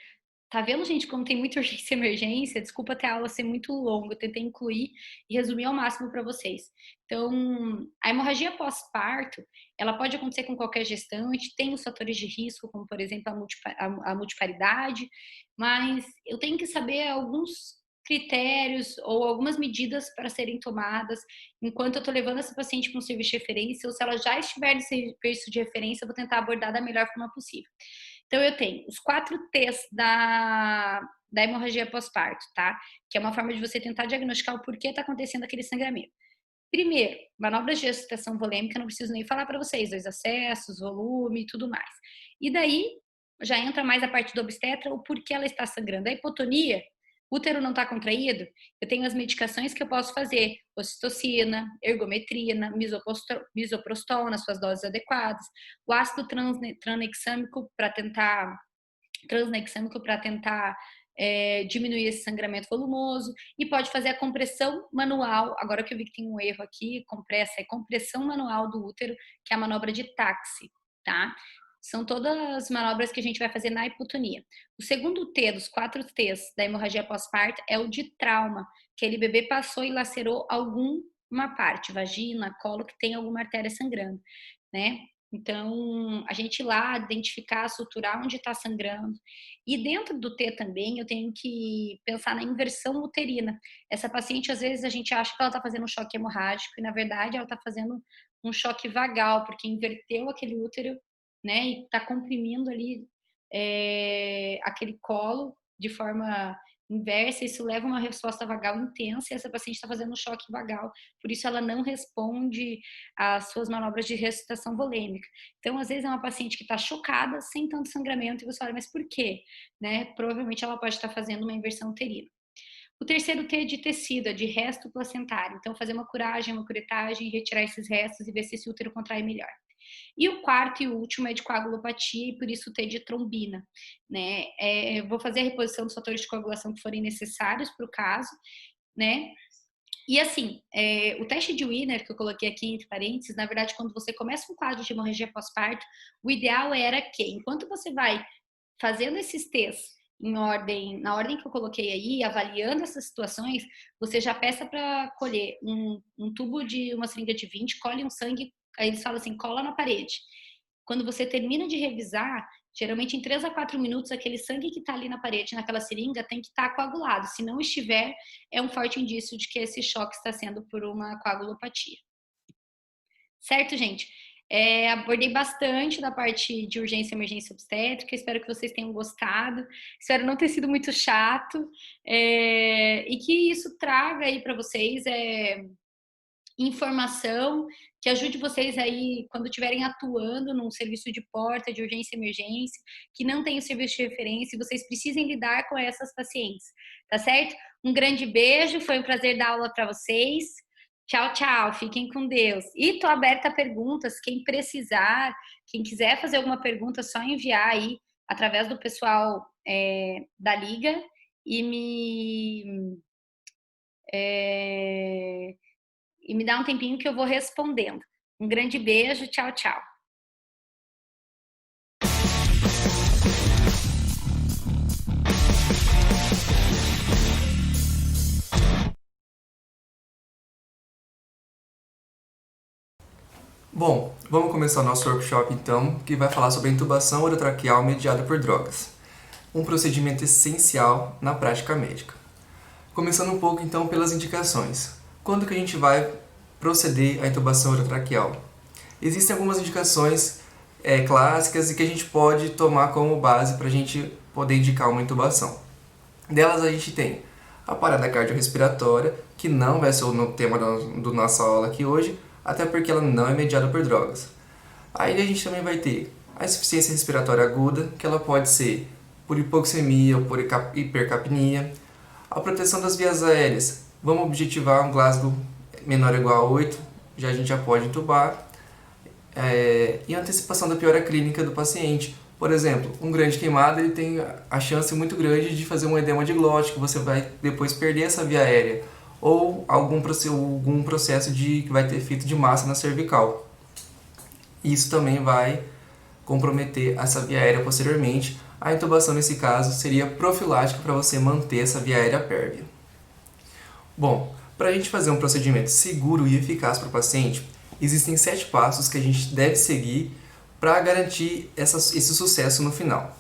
Tá vendo, gente, como tem muita urgência e emergência? Desculpa até a aula ser muito longa, eu tentei incluir e resumir ao máximo para vocês. Então, a hemorragia pós-parto, ela pode acontecer com qualquer gestante, tem os fatores de risco, como, por exemplo, a multiparidade, mas eu tenho que saber alguns critérios ou algumas medidas para serem tomadas enquanto eu estou levando essa paciente para um serviço de referência, ou se ela já estiver no serviço de referência, eu vou tentar abordar da melhor forma possível. Então, eu tenho os 4 T's da hemorragia pós-parto, tá? Que é uma forma de você tentar diagnosticar o porquê está acontecendo aquele sangramento. Primeiro, manobras de excitação volêmica, não preciso nem falar para vocês, 2 acessos, volume e tudo mais. E daí, já entra mais a parte do obstetra, o porquê ela está sangrando. A hipotonia, o útero não está contraído, eu tenho as medicações que eu posso fazer, ocitocina, ergometrina, misoprostol nas suas doses adequadas, o ácido tranexâmico para tentar diminuir esse sangramento volumoso, e pode fazer a compressão manual. Agora que eu vi que tem um erro aqui, compressão manual do útero, que é a manobra de táxi, tá? São todas as manobras que a gente vai fazer na hipotonia. O segundo T dos 4 T's da hemorragia pós-parto é o de trauma, que aquele bebê passou e lacerou alguma parte, vagina, colo, que tem alguma artéria sangrando, né? Então, a gente ir lá, identificar, suturar onde está sangrando. E dentro do T também, eu tenho que pensar na inversão uterina. Essa paciente, às vezes, a gente acha que ela está fazendo um choque hemorrágico e, na verdade, ela está fazendo um choque vagal, porque inverteu aquele útero, né, e está comprimindo ali aquele colo de forma inversa. Isso leva a uma resposta vagal intensa e essa paciente está fazendo um choque vagal, por isso ela não responde às suas manobras de ressuscitação volêmica. Então, às vezes é uma paciente que está chocada, sem tanto sangramento, e você olha, mas por quê? Né? Provavelmente ela pode estar fazendo uma inversão uterina. O terceiro T é de tecido, é de resto placentário. Então, fazer uma curagem, uma curetagem, retirar esses restos e ver se esse útero contrai melhor. E o quarto e último é de coagulopatia, e por isso o T de trombina, né? Vou fazer a reposição dos fatores de coagulação que forem necessários para o caso, né? E assim, o teste de Wiener, que eu coloquei aqui entre parênteses, na verdade, quando você começa um quadro de hemorragia pós-parto, o ideal era que, enquanto você vai fazendo esses T's na ordem que eu coloquei aí, avaliando essas situações, você já peça para colher um tubo de uma seringa de 20, colhe um sangue. Aí eles falam assim, cola na parede. Quando você termina de revisar, geralmente em 3 a 4 minutos, aquele sangue que está ali na parede, naquela seringa, tem que estar coagulado. Se não estiver, é um forte indício de que esse choque está sendo por uma coagulopatia. Certo, gente? Abordei bastante da parte de urgência e emergência obstétrica, espero que vocês tenham gostado, espero não ter sido muito chato, e que isso traga aí para vocês informação que ajude vocês aí quando estiverem atuando num serviço de porta, de urgência e emergência, que não tem o serviço de referência e vocês precisem lidar com essas pacientes, tá certo? Um grande beijo, foi um prazer dar aula para vocês. Tchau, tchau, fiquem com Deus. E tô aberta a perguntas, quem precisar, quem quiser fazer alguma pergunta, é só enviar aí através do pessoal da Liga e me dá um tempinho que eu vou respondendo. Um grande beijo, tchau, tchau. Bom, vamos começar o nosso workshop então, que vai falar sobre a intubação orotraqueal mediada por drogas. Um procedimento essencial na prática médica. Começando um pouco então pelas indicações. Quando que a gente vai proceder à intubação orotraqueal? Existem algumas indicações clássicas e que a gente pode tomar como base para a gente poder indicar uma intubação. Delas a gente tem a parada cardiorrespiratória, que não vai ser o tema do nossa aula aqui hoje, até porque ela não é mediada por drogas. Aí a gente também vai ter a insuficiência respiratória aguda, que ela pode ser por hipoxemia ou por hipercapnia. A proteção das vias aéreas, vamos objetivar um Glasgow menor ou igual a 8, a gente já pode intubar. E a antecipação da piora clínica do paciente. Por exemplo, um grande queimado ele tem a chance muito grande de fazer um edema diglótico, você vai depois perder essa via aérea. Ou algum processo que vai ter efeito de massa na cervical. Isso também vai comprometer essa via aérea posteriormente. A intubação nesse caso seria profilática para você manter essa via aérea pérvia. Bom, para a gente fazer um procedimento seguro e eficaz para o paciente, existem 7 passos que a gente deve seguir para garantir esse sucesso no final.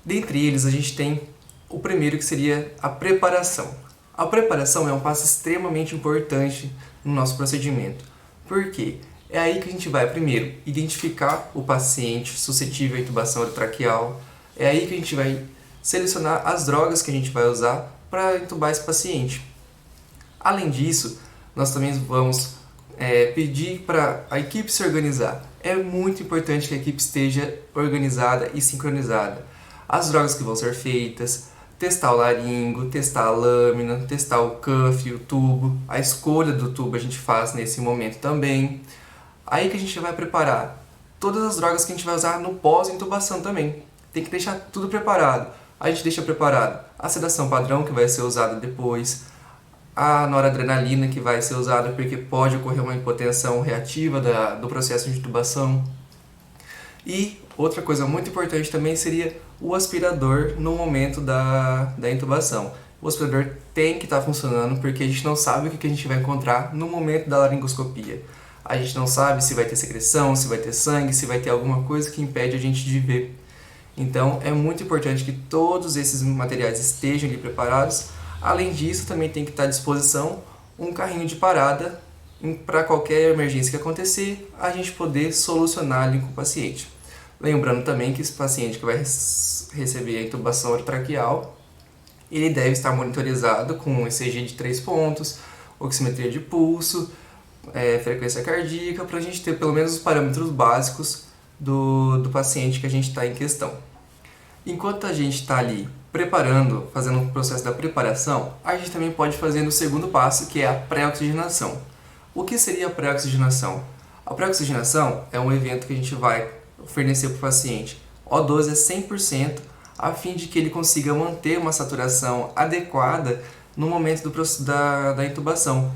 Dentre eles, a gente tem o primeiro, que seria a preparação. A preparação é um passo extremamente importante no nosso procedimento. Por quê? É aí que a gente vai, primeiro, identificar o paciente suscetível à intubação orotraqueal. É aí que a gente vai selecionar as drogas que a gente vai usar para intubar esse paciente. Além disso, nós também vamos pedir para a equipe se organizar. É muito importante que a equipe esteja organizada e sincronizada. As drogas que vão ser feitas, testar o laringo, testar a lâmina, testar o cuff, o tubo. A escolha do tubo a gente faz nesse momento também. Aí que a gente vai preparar todas as drogas que a gente vai usar no pós-intubação também. Tem que deixar tudo preparado. A gente deixa preparado a sedação padrão, que vai ser usada depois, a noradrenalina, que vai ser usada porque pode ocorrer uma hipotensão reativa do processo de intubação. E outra coisa muito importante também seria o aspirador no momento da intubação. O aspirador tem que estar funcionando porque a gente não sabe o que a gente vai encontrar no momento da laringoscopia. A gente não sabe se vai ter secreção, se vai ter sangue, se vai ter alguma coisa que impede a gente de ver. Então é muito importante que todos esses materiais estejam ali preparados. Além disso, também tem que estar à disposição um carrinho de parada para qualquer emergência que acontecer, a gente poder solucionar ali com o paciente. Lembrando também que esse paciente que vai receber a intubação orotraqueal, ele deve estar monitorizado com um ECG de 3 pontos, oximetria de pulso, frequência cardíaca, para a gente ter pelo menos os parâmetros básicos do paciente que a gente está em questão. Enquanto a gente está ali preparando, fazendo o processo da preparação, a gente também pode fazer o segundo passo, que é a pré-oxigenação. O que seria a pré-oxigenação? A pré-oxigenação é um evento que a gente vai fornecer para o paciente O2 é 100%, a fim de que ele consiga manter uma saturação adequada no momento da intubação.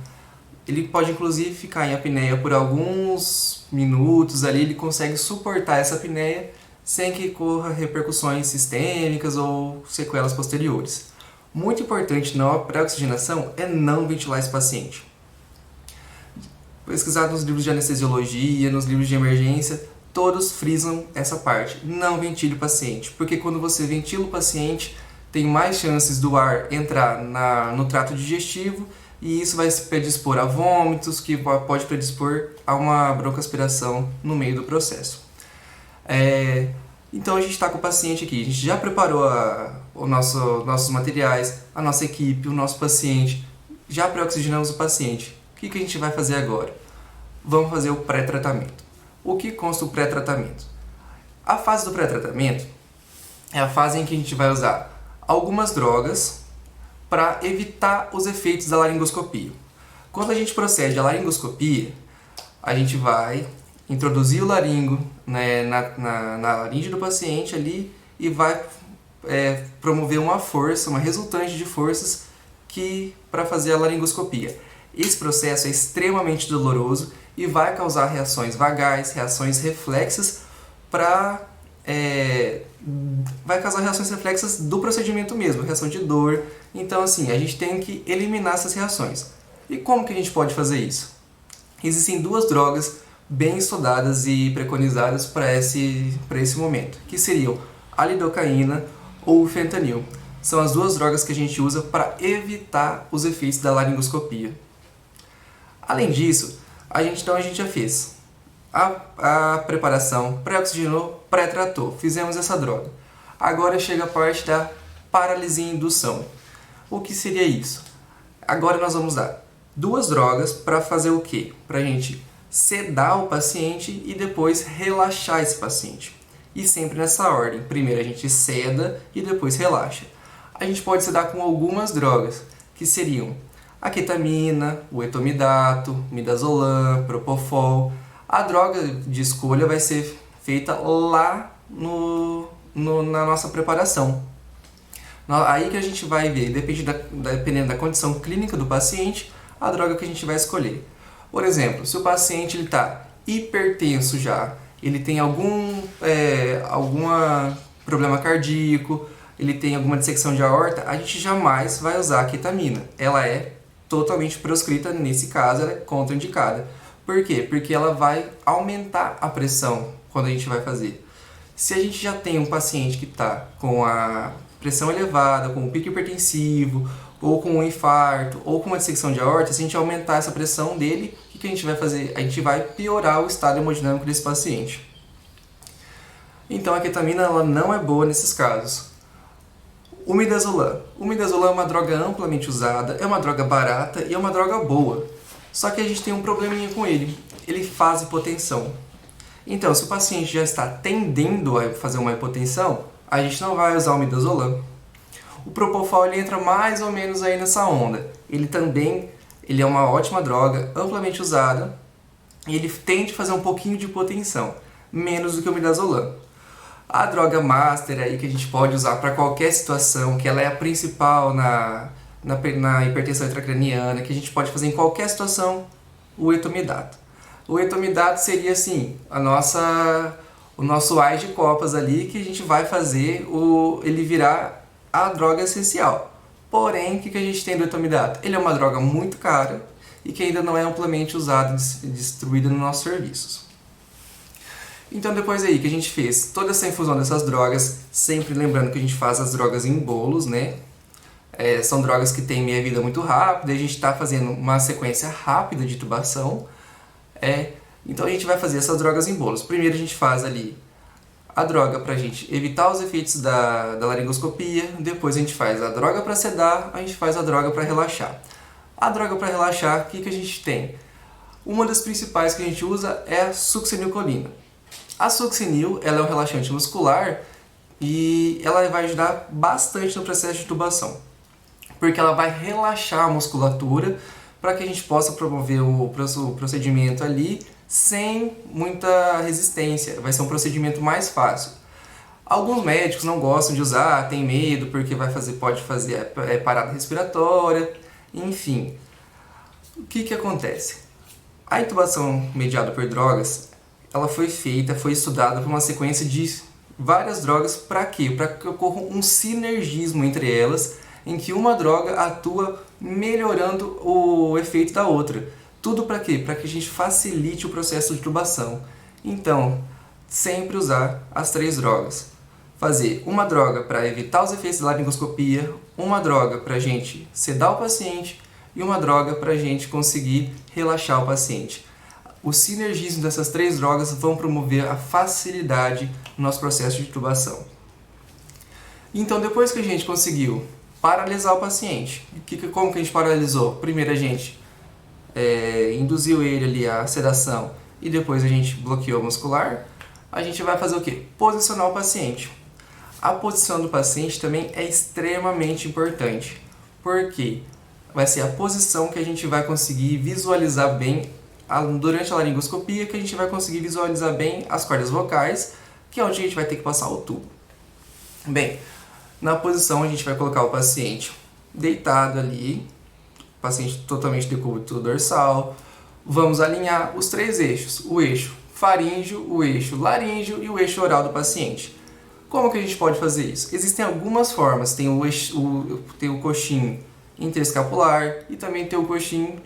Ele pode inclusive ficar em apneia por alguns minutos, ali ele consegue suportar essa apneia sem que corra repercussões sistêmicas ou sequelas posteriores. Muito importante na pré-oxigenação é não ventilar esse paciente. Pesquisar nos livros de anestesiologia, nos livros de emergência, todos frisam essa parte. Não ventile o paciente, porque quando você ventila o paciente, tem mais chances do ar entrar no trato digestivo e isso vai se predispor a vômitos, que pode predispor a uma broncoaspiração no meio do processo. Então a gente está com o paciente aqui, a gente já preparou nossos materiais, a nossa equipe, o nosso paciente, já pré-oxigenamos o paciente. O que a gente vai fazer agora? Vamos fazer o pré-tratamento. O que consta o pré-tratamento? A fase do pré-tratamento é a fase em que a gente vai usar algumas drogas para evitar os efeitos da laringoscopia. Quando a gente procede à laringoscopia, a gente vai introduzir o laringo na laringe do paciente ali e vai promover uma força, uma resultante de forças para fazer a laringoscopia. Esse processo é extremamente doloroso e vai causar reações vagais, reações reflexas vai causar reações reflexas do procedimento mesmo, reação de dor. Então assim, a gente tem que eliminar essas reações. E como que a gente pode fazer isso? Existem 2 drogas bem estudadas e preconizadas para esse momento, que seriam a lidocaína ou o fentanil. São as 2 drogas que a gente usa para evitar os efeitos da laringoscopia. Além disso, a gente já fez a preparação, pré-oxigenou, pré-tratou, fizemos essa droga. Agora chega a parte da paralisia e indução. O que seria isso? Agora nós vamos dar 2 drogas para fazer o quê? Para a gente sedar o paciente e depois relaxar esse paciente. E sempre nessa ordem. Primeiro a gente seda e depois relaxa. A gente pode sedar com algumas drogas, que seriam a ketamina, o etomidato, midazolam, propofol. A droga de escolha vai ser feita lá na nossa preparação. Aí que a gente vai ver, dependendo da condição clínica do paciente, a droga que a gente vai escolher. Por exemplo, se o paciente está hipertenso já, ele tem algum problema cardíaco, ele tem alguma dissecção de aorta, a gente jamais vai usar a ketamina. Ela é totalmente proscrita, nesse caso ela é contraindicada. Por quê? Porque ela vai aumentar a pressão quando a gente vai fazer. Se a gente já tem um paciente que está com a pressão elevada, com um pico hipertensivo, ou com um infarto, ou com uma dissecção de aorta, se a gente aumentar essa pressão dele, o que a gente vai fazer? A gente vai piorar o estado hemodinâmico desse paciente. Então a ketamina ela não é boa nesses casos. O midazolam. O midazolam é uma droga amplamente usada, é uma droga barata e é uma droga boa. Só que a gente tem um probleminha com ele. Ele faz hipotensão. Então, se o paciente já está tendendo a fazer uma hipotensão, a gente não vai usar o midazolam. O propofol ele entra mais ou menos aí nessa onda. Ele é uma ótima droga, amplamente usada, e ele tende a fazer um pouquinho de hipotensão, menos do que o midazolam. A droga master aí que a gente pode usar para qualquer situação, que ela é a principal na hipertensão intracraniana, que a gente pode fazer em qualquer situação, o etomidato. O etomidato seria assim, o nosso AIS de copas ali, que a gente vai fazer ele virar a droga essencial. Porém, o que a gente tem do etomidato? Ele é uma droga muito cara e que ainda não é amplamente usada e distribuída nos nossos serviços. Então depois aí que a gente fez toda essa infusão dessas drogas, sempre lembrando que a gente faz as drogas em bolos, né? São drogas que têm meia-vida muito rápida, a gente está fazendo uma sequência rápida de tubação. Então a gente vai fazer essas drogas em bolos. Primeiro a gente faz ali a droga para a gente evitar os efeitos da laringoscopia, depois a gente faz a droga para sedar, a gente faz a droga para relaxar. A droga para relaxar, o que a gente tem? Uma das principais que a gente usa é a succinilcolina. A succinil, ela é um relaxante muscular e ela vai ajudar bastante no processo de tubação, porque ela vai relaxar a musculatura para que a gente possa promover o procedimento ali sem muita resistência. Vai ser um procedimento mais fácil. Alguns médicos não gostam de usar, tem medo porque pode fazer parada respiratória, enfim. O que acontece? A intubação mediada por drogas, ela foi estudada por uma sequência de várias drogas. Para quê? Para que ocorra um sinergismo entre elas, em que uma droga atua melhorando o efeito da outra. Tudo para quê? Para que a gente facilite o processo de tubação. Então, sempre usar as 3 drogas. Fazer uma droga para evitar os efeitos da laringoscopia, uma droga para a gente sedar o paciente e uma droga para a gente conseguir relaxar o paciente. O sinergismo dessas 3 drogas vão promover a facilidade no nosso processo de tubação. Então, depois que a gente conseguiu paralisar o paciente, como que a gente paralisou? Primeiro a gente induziu ele ali a sedação e depois a gente bloqueou o muscular. A gente vai fazer o quê? Posicionar o paciente. A posição do paciente também é extremamente importante, porque vai ser a posição que a gente vai conseguir visualizar bem durante a laringoscopia, que a gente vai conseguir visualizar bem as cordas vocais, que é onde a gente vai ter que passar o tubo. Bem, na posição a gente vai colocar o paciente deitado ali, paciente totalmente decúbito dorsal. Vamos alinhar os 3 eixos, o eixo faríngeo, o eixo laríngeo e o eixo oral do paciente. Como que a gente pode fazer isso? Existem algumas formas, tem o coxim interescapular e também tem o coxim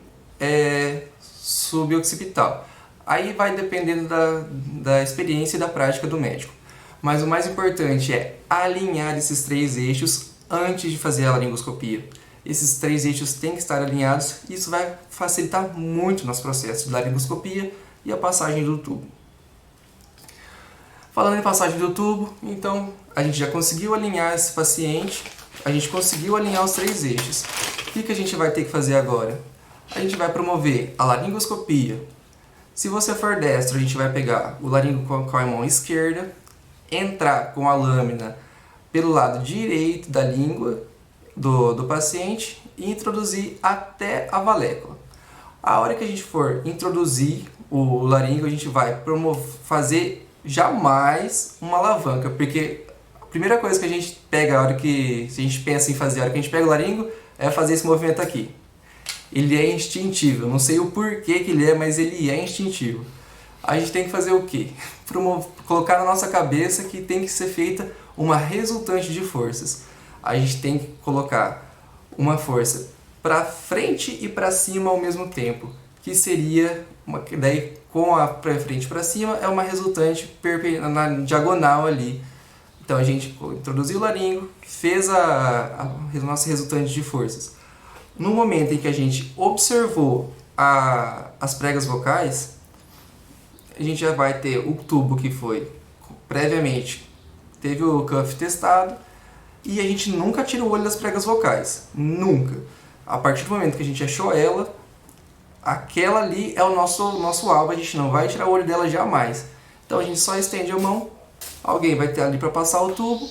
suboccipital. Aí vai dependendo da experiência e da prática do médico. Mas o mais importante é alinhar esses 3 eixos antes de fazer a laringoscopia. Esses 3 eixos têm que estar alinhados e isso vai facilitar muito nosso processo de laringoscopia e a passagem do tubo. Falando em passagem do tubo, então a gente já conseguiu alinhar esse paciente, a gente conseguiu alinhar os 3 eixos. O que a gente vai ter que fazer agora? A gente vai promover a laringoscopia. Se você for destro, a gente vai pegar o laringo com a mão esquerda, entrar com a lâmina pelo lado direito da língua do paciente e introduzir até a valécula. A hora que a gente for introduzir o laringo, a gente vai fazer jamais uma alavanca, porque a primeira coisa que a gente pega a hora que a gente pensa em fazer, a hora que a gente pega o laringo, é fazer esse movimento aqui. Ele é instintivo, eu não sei o porquê que ele é, mas ele é instintivo. A gente tem que fazer o quê? Colocar na nossa cabeça que tem que ser feita uma resultante de forças. A gente tem que colocar uma força para frente e para cima ao mesmo tempo, que seria, daí com a para frente e para cima, é uma resultante na diagonal ali. Então a gente introduziu o laringo, fez a nossa resultante de forças. No momento em que a gente observou as pregas vocais, a gente já vai ter o tubo que foi previamente, teve o cuff testado, e a gente nunca tira o olho das pregas vocais, nunca. A partir do momento que a gente achou ela, aquela ali é o nosso alvo, a gente não vai tirar o olho dela jamais. Então a gente só estende a mão, alguém vai ter ali para passar o tubo,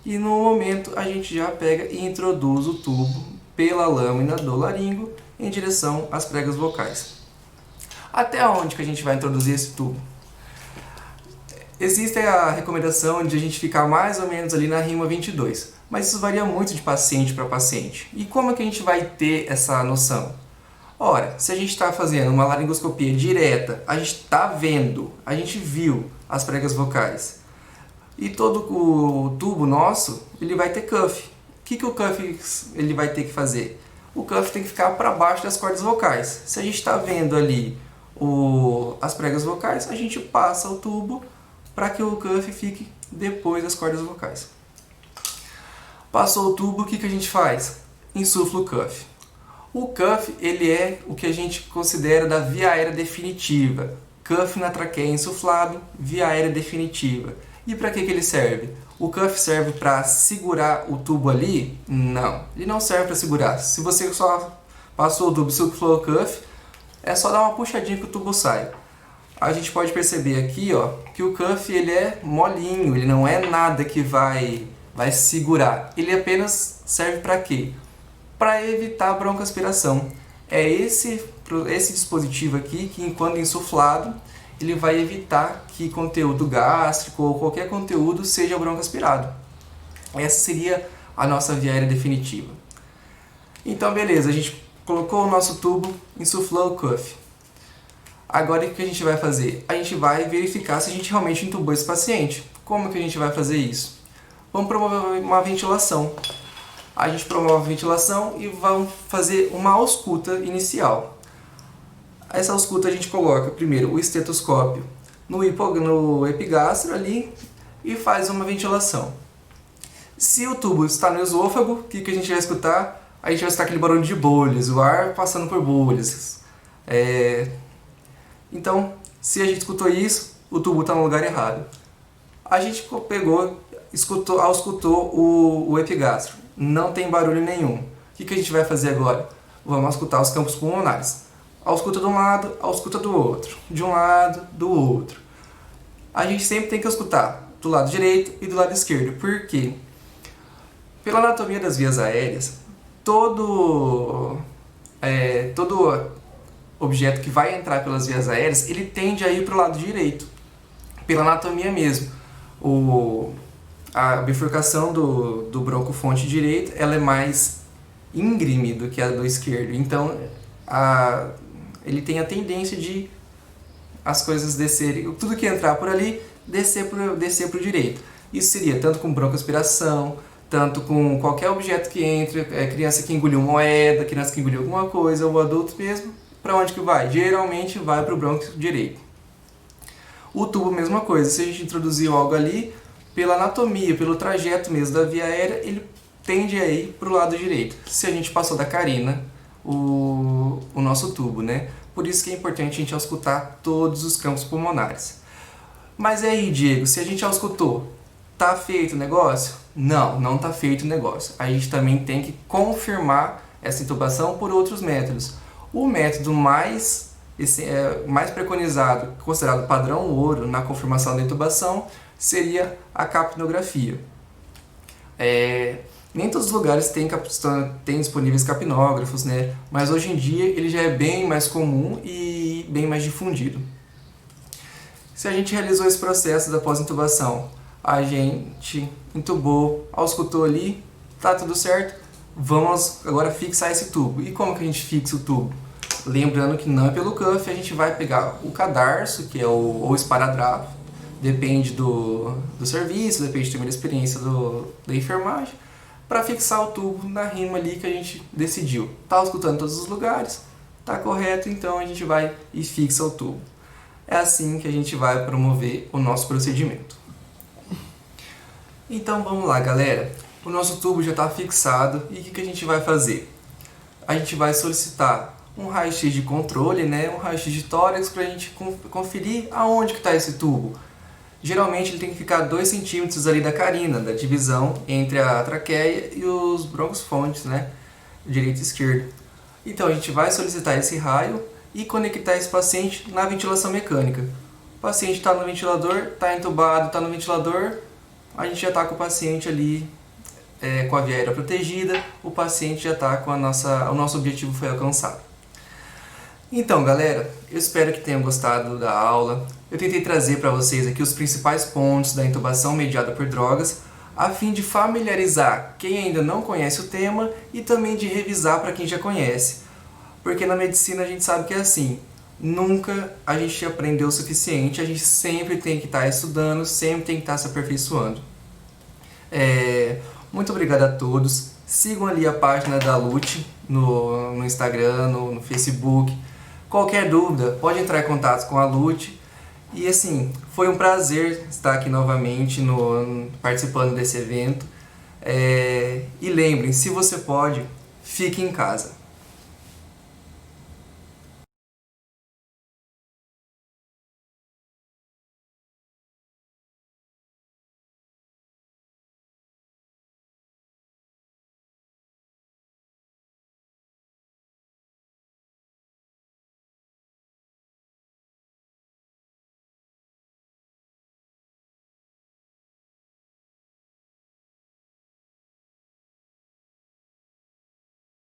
e no momento a gente já pega e introduz o tubo pela lâmina do laringo em direção às pregas vocais. Até onde que a gente vai introduzir esse tubo? Existe a recomendação de a gente ficar mais ou menos ali na rima 22, mas isso varia muito de paciente para paciente. E como é que a gente vai ter essa noção? Ora, se a gente está fazendo uma laringoscopia direta, a gente está vendo, a gente viu as pregas vocais. E todo o tubo nosso, ele vai ter cuff. O que o cuff ele vai ter que fazer? O cuff tem que ficar para baixo das cordas vocais. Se a gente está vendo ali as pregas vocais, a gente passa o tubo para que o cuff fique depois das cordas vocais. Passou o tubo, o que a gente faz? Insufla o cuff. O cuff ele é o que a gente considera da via aérea definitiva. Cuff na traqueia insuflado, via aérea definitiva. E para que ele serve? O cuff serve para segurar o tubo ali? Não, ele não serve para segurar. Se você só passou o tubo e insuflou o cuff, é só dar uma puxadinha que o tubo sai. A gente pode perceber aqui, ó, que o cuff ele é molinho, ele não é nada que vai segurar. Ele apenas serve para quê? Para evitar broncoaspiração. É esse dispositivo aqui que, quando insuflado, ele vai evitar que conteúdo gástrico ou qualquer conteúdo seja broncoaspirado. Essa seria a nossa via aérea definitiva. Então, beleza, a gente colocou o nosso tubo, insuflou o cuff. Agora, o que a gente vai fazer? A gente vai verificar se a gente realmente entubou esse paciente. Como que a gente vai fazer isso? Vamos promover uma ventilação. A gente promove a ventilação e vamos fazer uma ausculta inicial. Essa ausculta a gente coloca primeiro o estetoscópio no epigastro ali e faz uma ventilação. Se o tubo está no esôfago, o que a gente vai escutar? A gente vai escutar aquele barulho de bolhas, o ar passando por bolhas. Então, se a gente escutou isso, o tubo está no lugar errado. A gente pegou, auscultou o epigastro. Não tem barulho nenhum. O que a gente vai fazer agora? Vamos auscultar os campos pulmonares. Ausculta de um lado, ausculta do outro. De um lado, do outro. A gente sempre tem que auscultar do lado direito e do lado esquerdo. Por quê? Pela anatomia das vias aéreas, todo objeto que vai entrar pelas vias aéreas, ele tende a ir para o lado direito. Pela anatomia mesmo. A bifurcação do broncofonte direito, ela é mais íngreme do que a do esquerdo. Então, ele tem a tendência de as coisas descerem, tudo que entrar por ali, descer para o direito. Isso seria tanto com broncoaspiração, tanto com qualquer objeto que entre, criança que engoliu moeda, criança que engoliu alguma coisa, ou adulto mesmo, para onde que vai? Geralmente vai para o bronco direito. O tubo, mesma coisa, se a gente introduziu algo ali, pela anatomia, pelo trajeto mesmo da via aérea, ele tende a ir para o lado direito. Se a gente passou da carina, o nosso tubo, né? Por isso que é importante a gente auscultar todos os campos pulmonares. Mas aí, Diego, se a gente auscultou, tá feito o negócio? Não, não tá feito o negócio. A gente também tem que confirmar essa intubação por outros métodos. O método mais preconizado, considerado padrão ouro na confirmação da intubação, seria a capnografia. Nem todos os lugares têm disponíveis capnógrafos, né? Mas hoje em dia ele já é bem mais comum e bem mais difundido. Se a gente realizou esse processo da pós-intubação, a gente intubou, auscultou ali, tá tudo certo, vamos agora fixar esse tubo. E como que a gente fixa o tubo? Lembrando que não é pelo cuff, a gente vai pegar o cadarço, que é o esparadrapo, depende do serviço, depende também da experiência da enfermagem, para fixar o tubo na rima ali que a gente decidiu. Tá auscultando em todos os lugares, tá correto, então a gente vai e fixa o tubo. É assim que a gente vai promover o nosso procedimento. Então vamos lá, galera. O nosso tubo já está fixado e o que a gente vai fazer? A gente vai solicitar um raio-x de controle, né? Um raio-x de tórax para a gente conferir aonde que está esse tubo. Geralmente ele tem que ficar 2 centímetros ali da carina, da divisão entre a traqueia e os broncofontes, né? Direito e esquerdo. Então a gente vai solicitar esse raio e conectar esse paciente na ventilação mecânica. O paciente está no ventilador, está entubado, está no ventilador, a gente já está com o paciente ali com a via aérea protegida, o paciente já está com o nosso objetivo foi alcançado. Então, galera, eu espero que tenham gostado da aula. Eu tentei trazer para vocês aqui os principais pontos da intubação mediada por drogas, a fim de familiarizar quem ainda não conhece o tema e também de revisar para quem já conhece. Porque na medicina a gente sabe que é assim, nunca a gente aprendeu o suficiente, a gente sempre tem que estar estudando, sempre tem que estar se aperfeiçoando. Muito obrigado a todos, sigam ali a página da Lute no Instagram, no Facebook. Qualquer dúvida, pode entrar em contato com a Lute. E assim, foi um prazer estar aqui novamente participando desse evento. E lembrem, se você pode, fique em casa.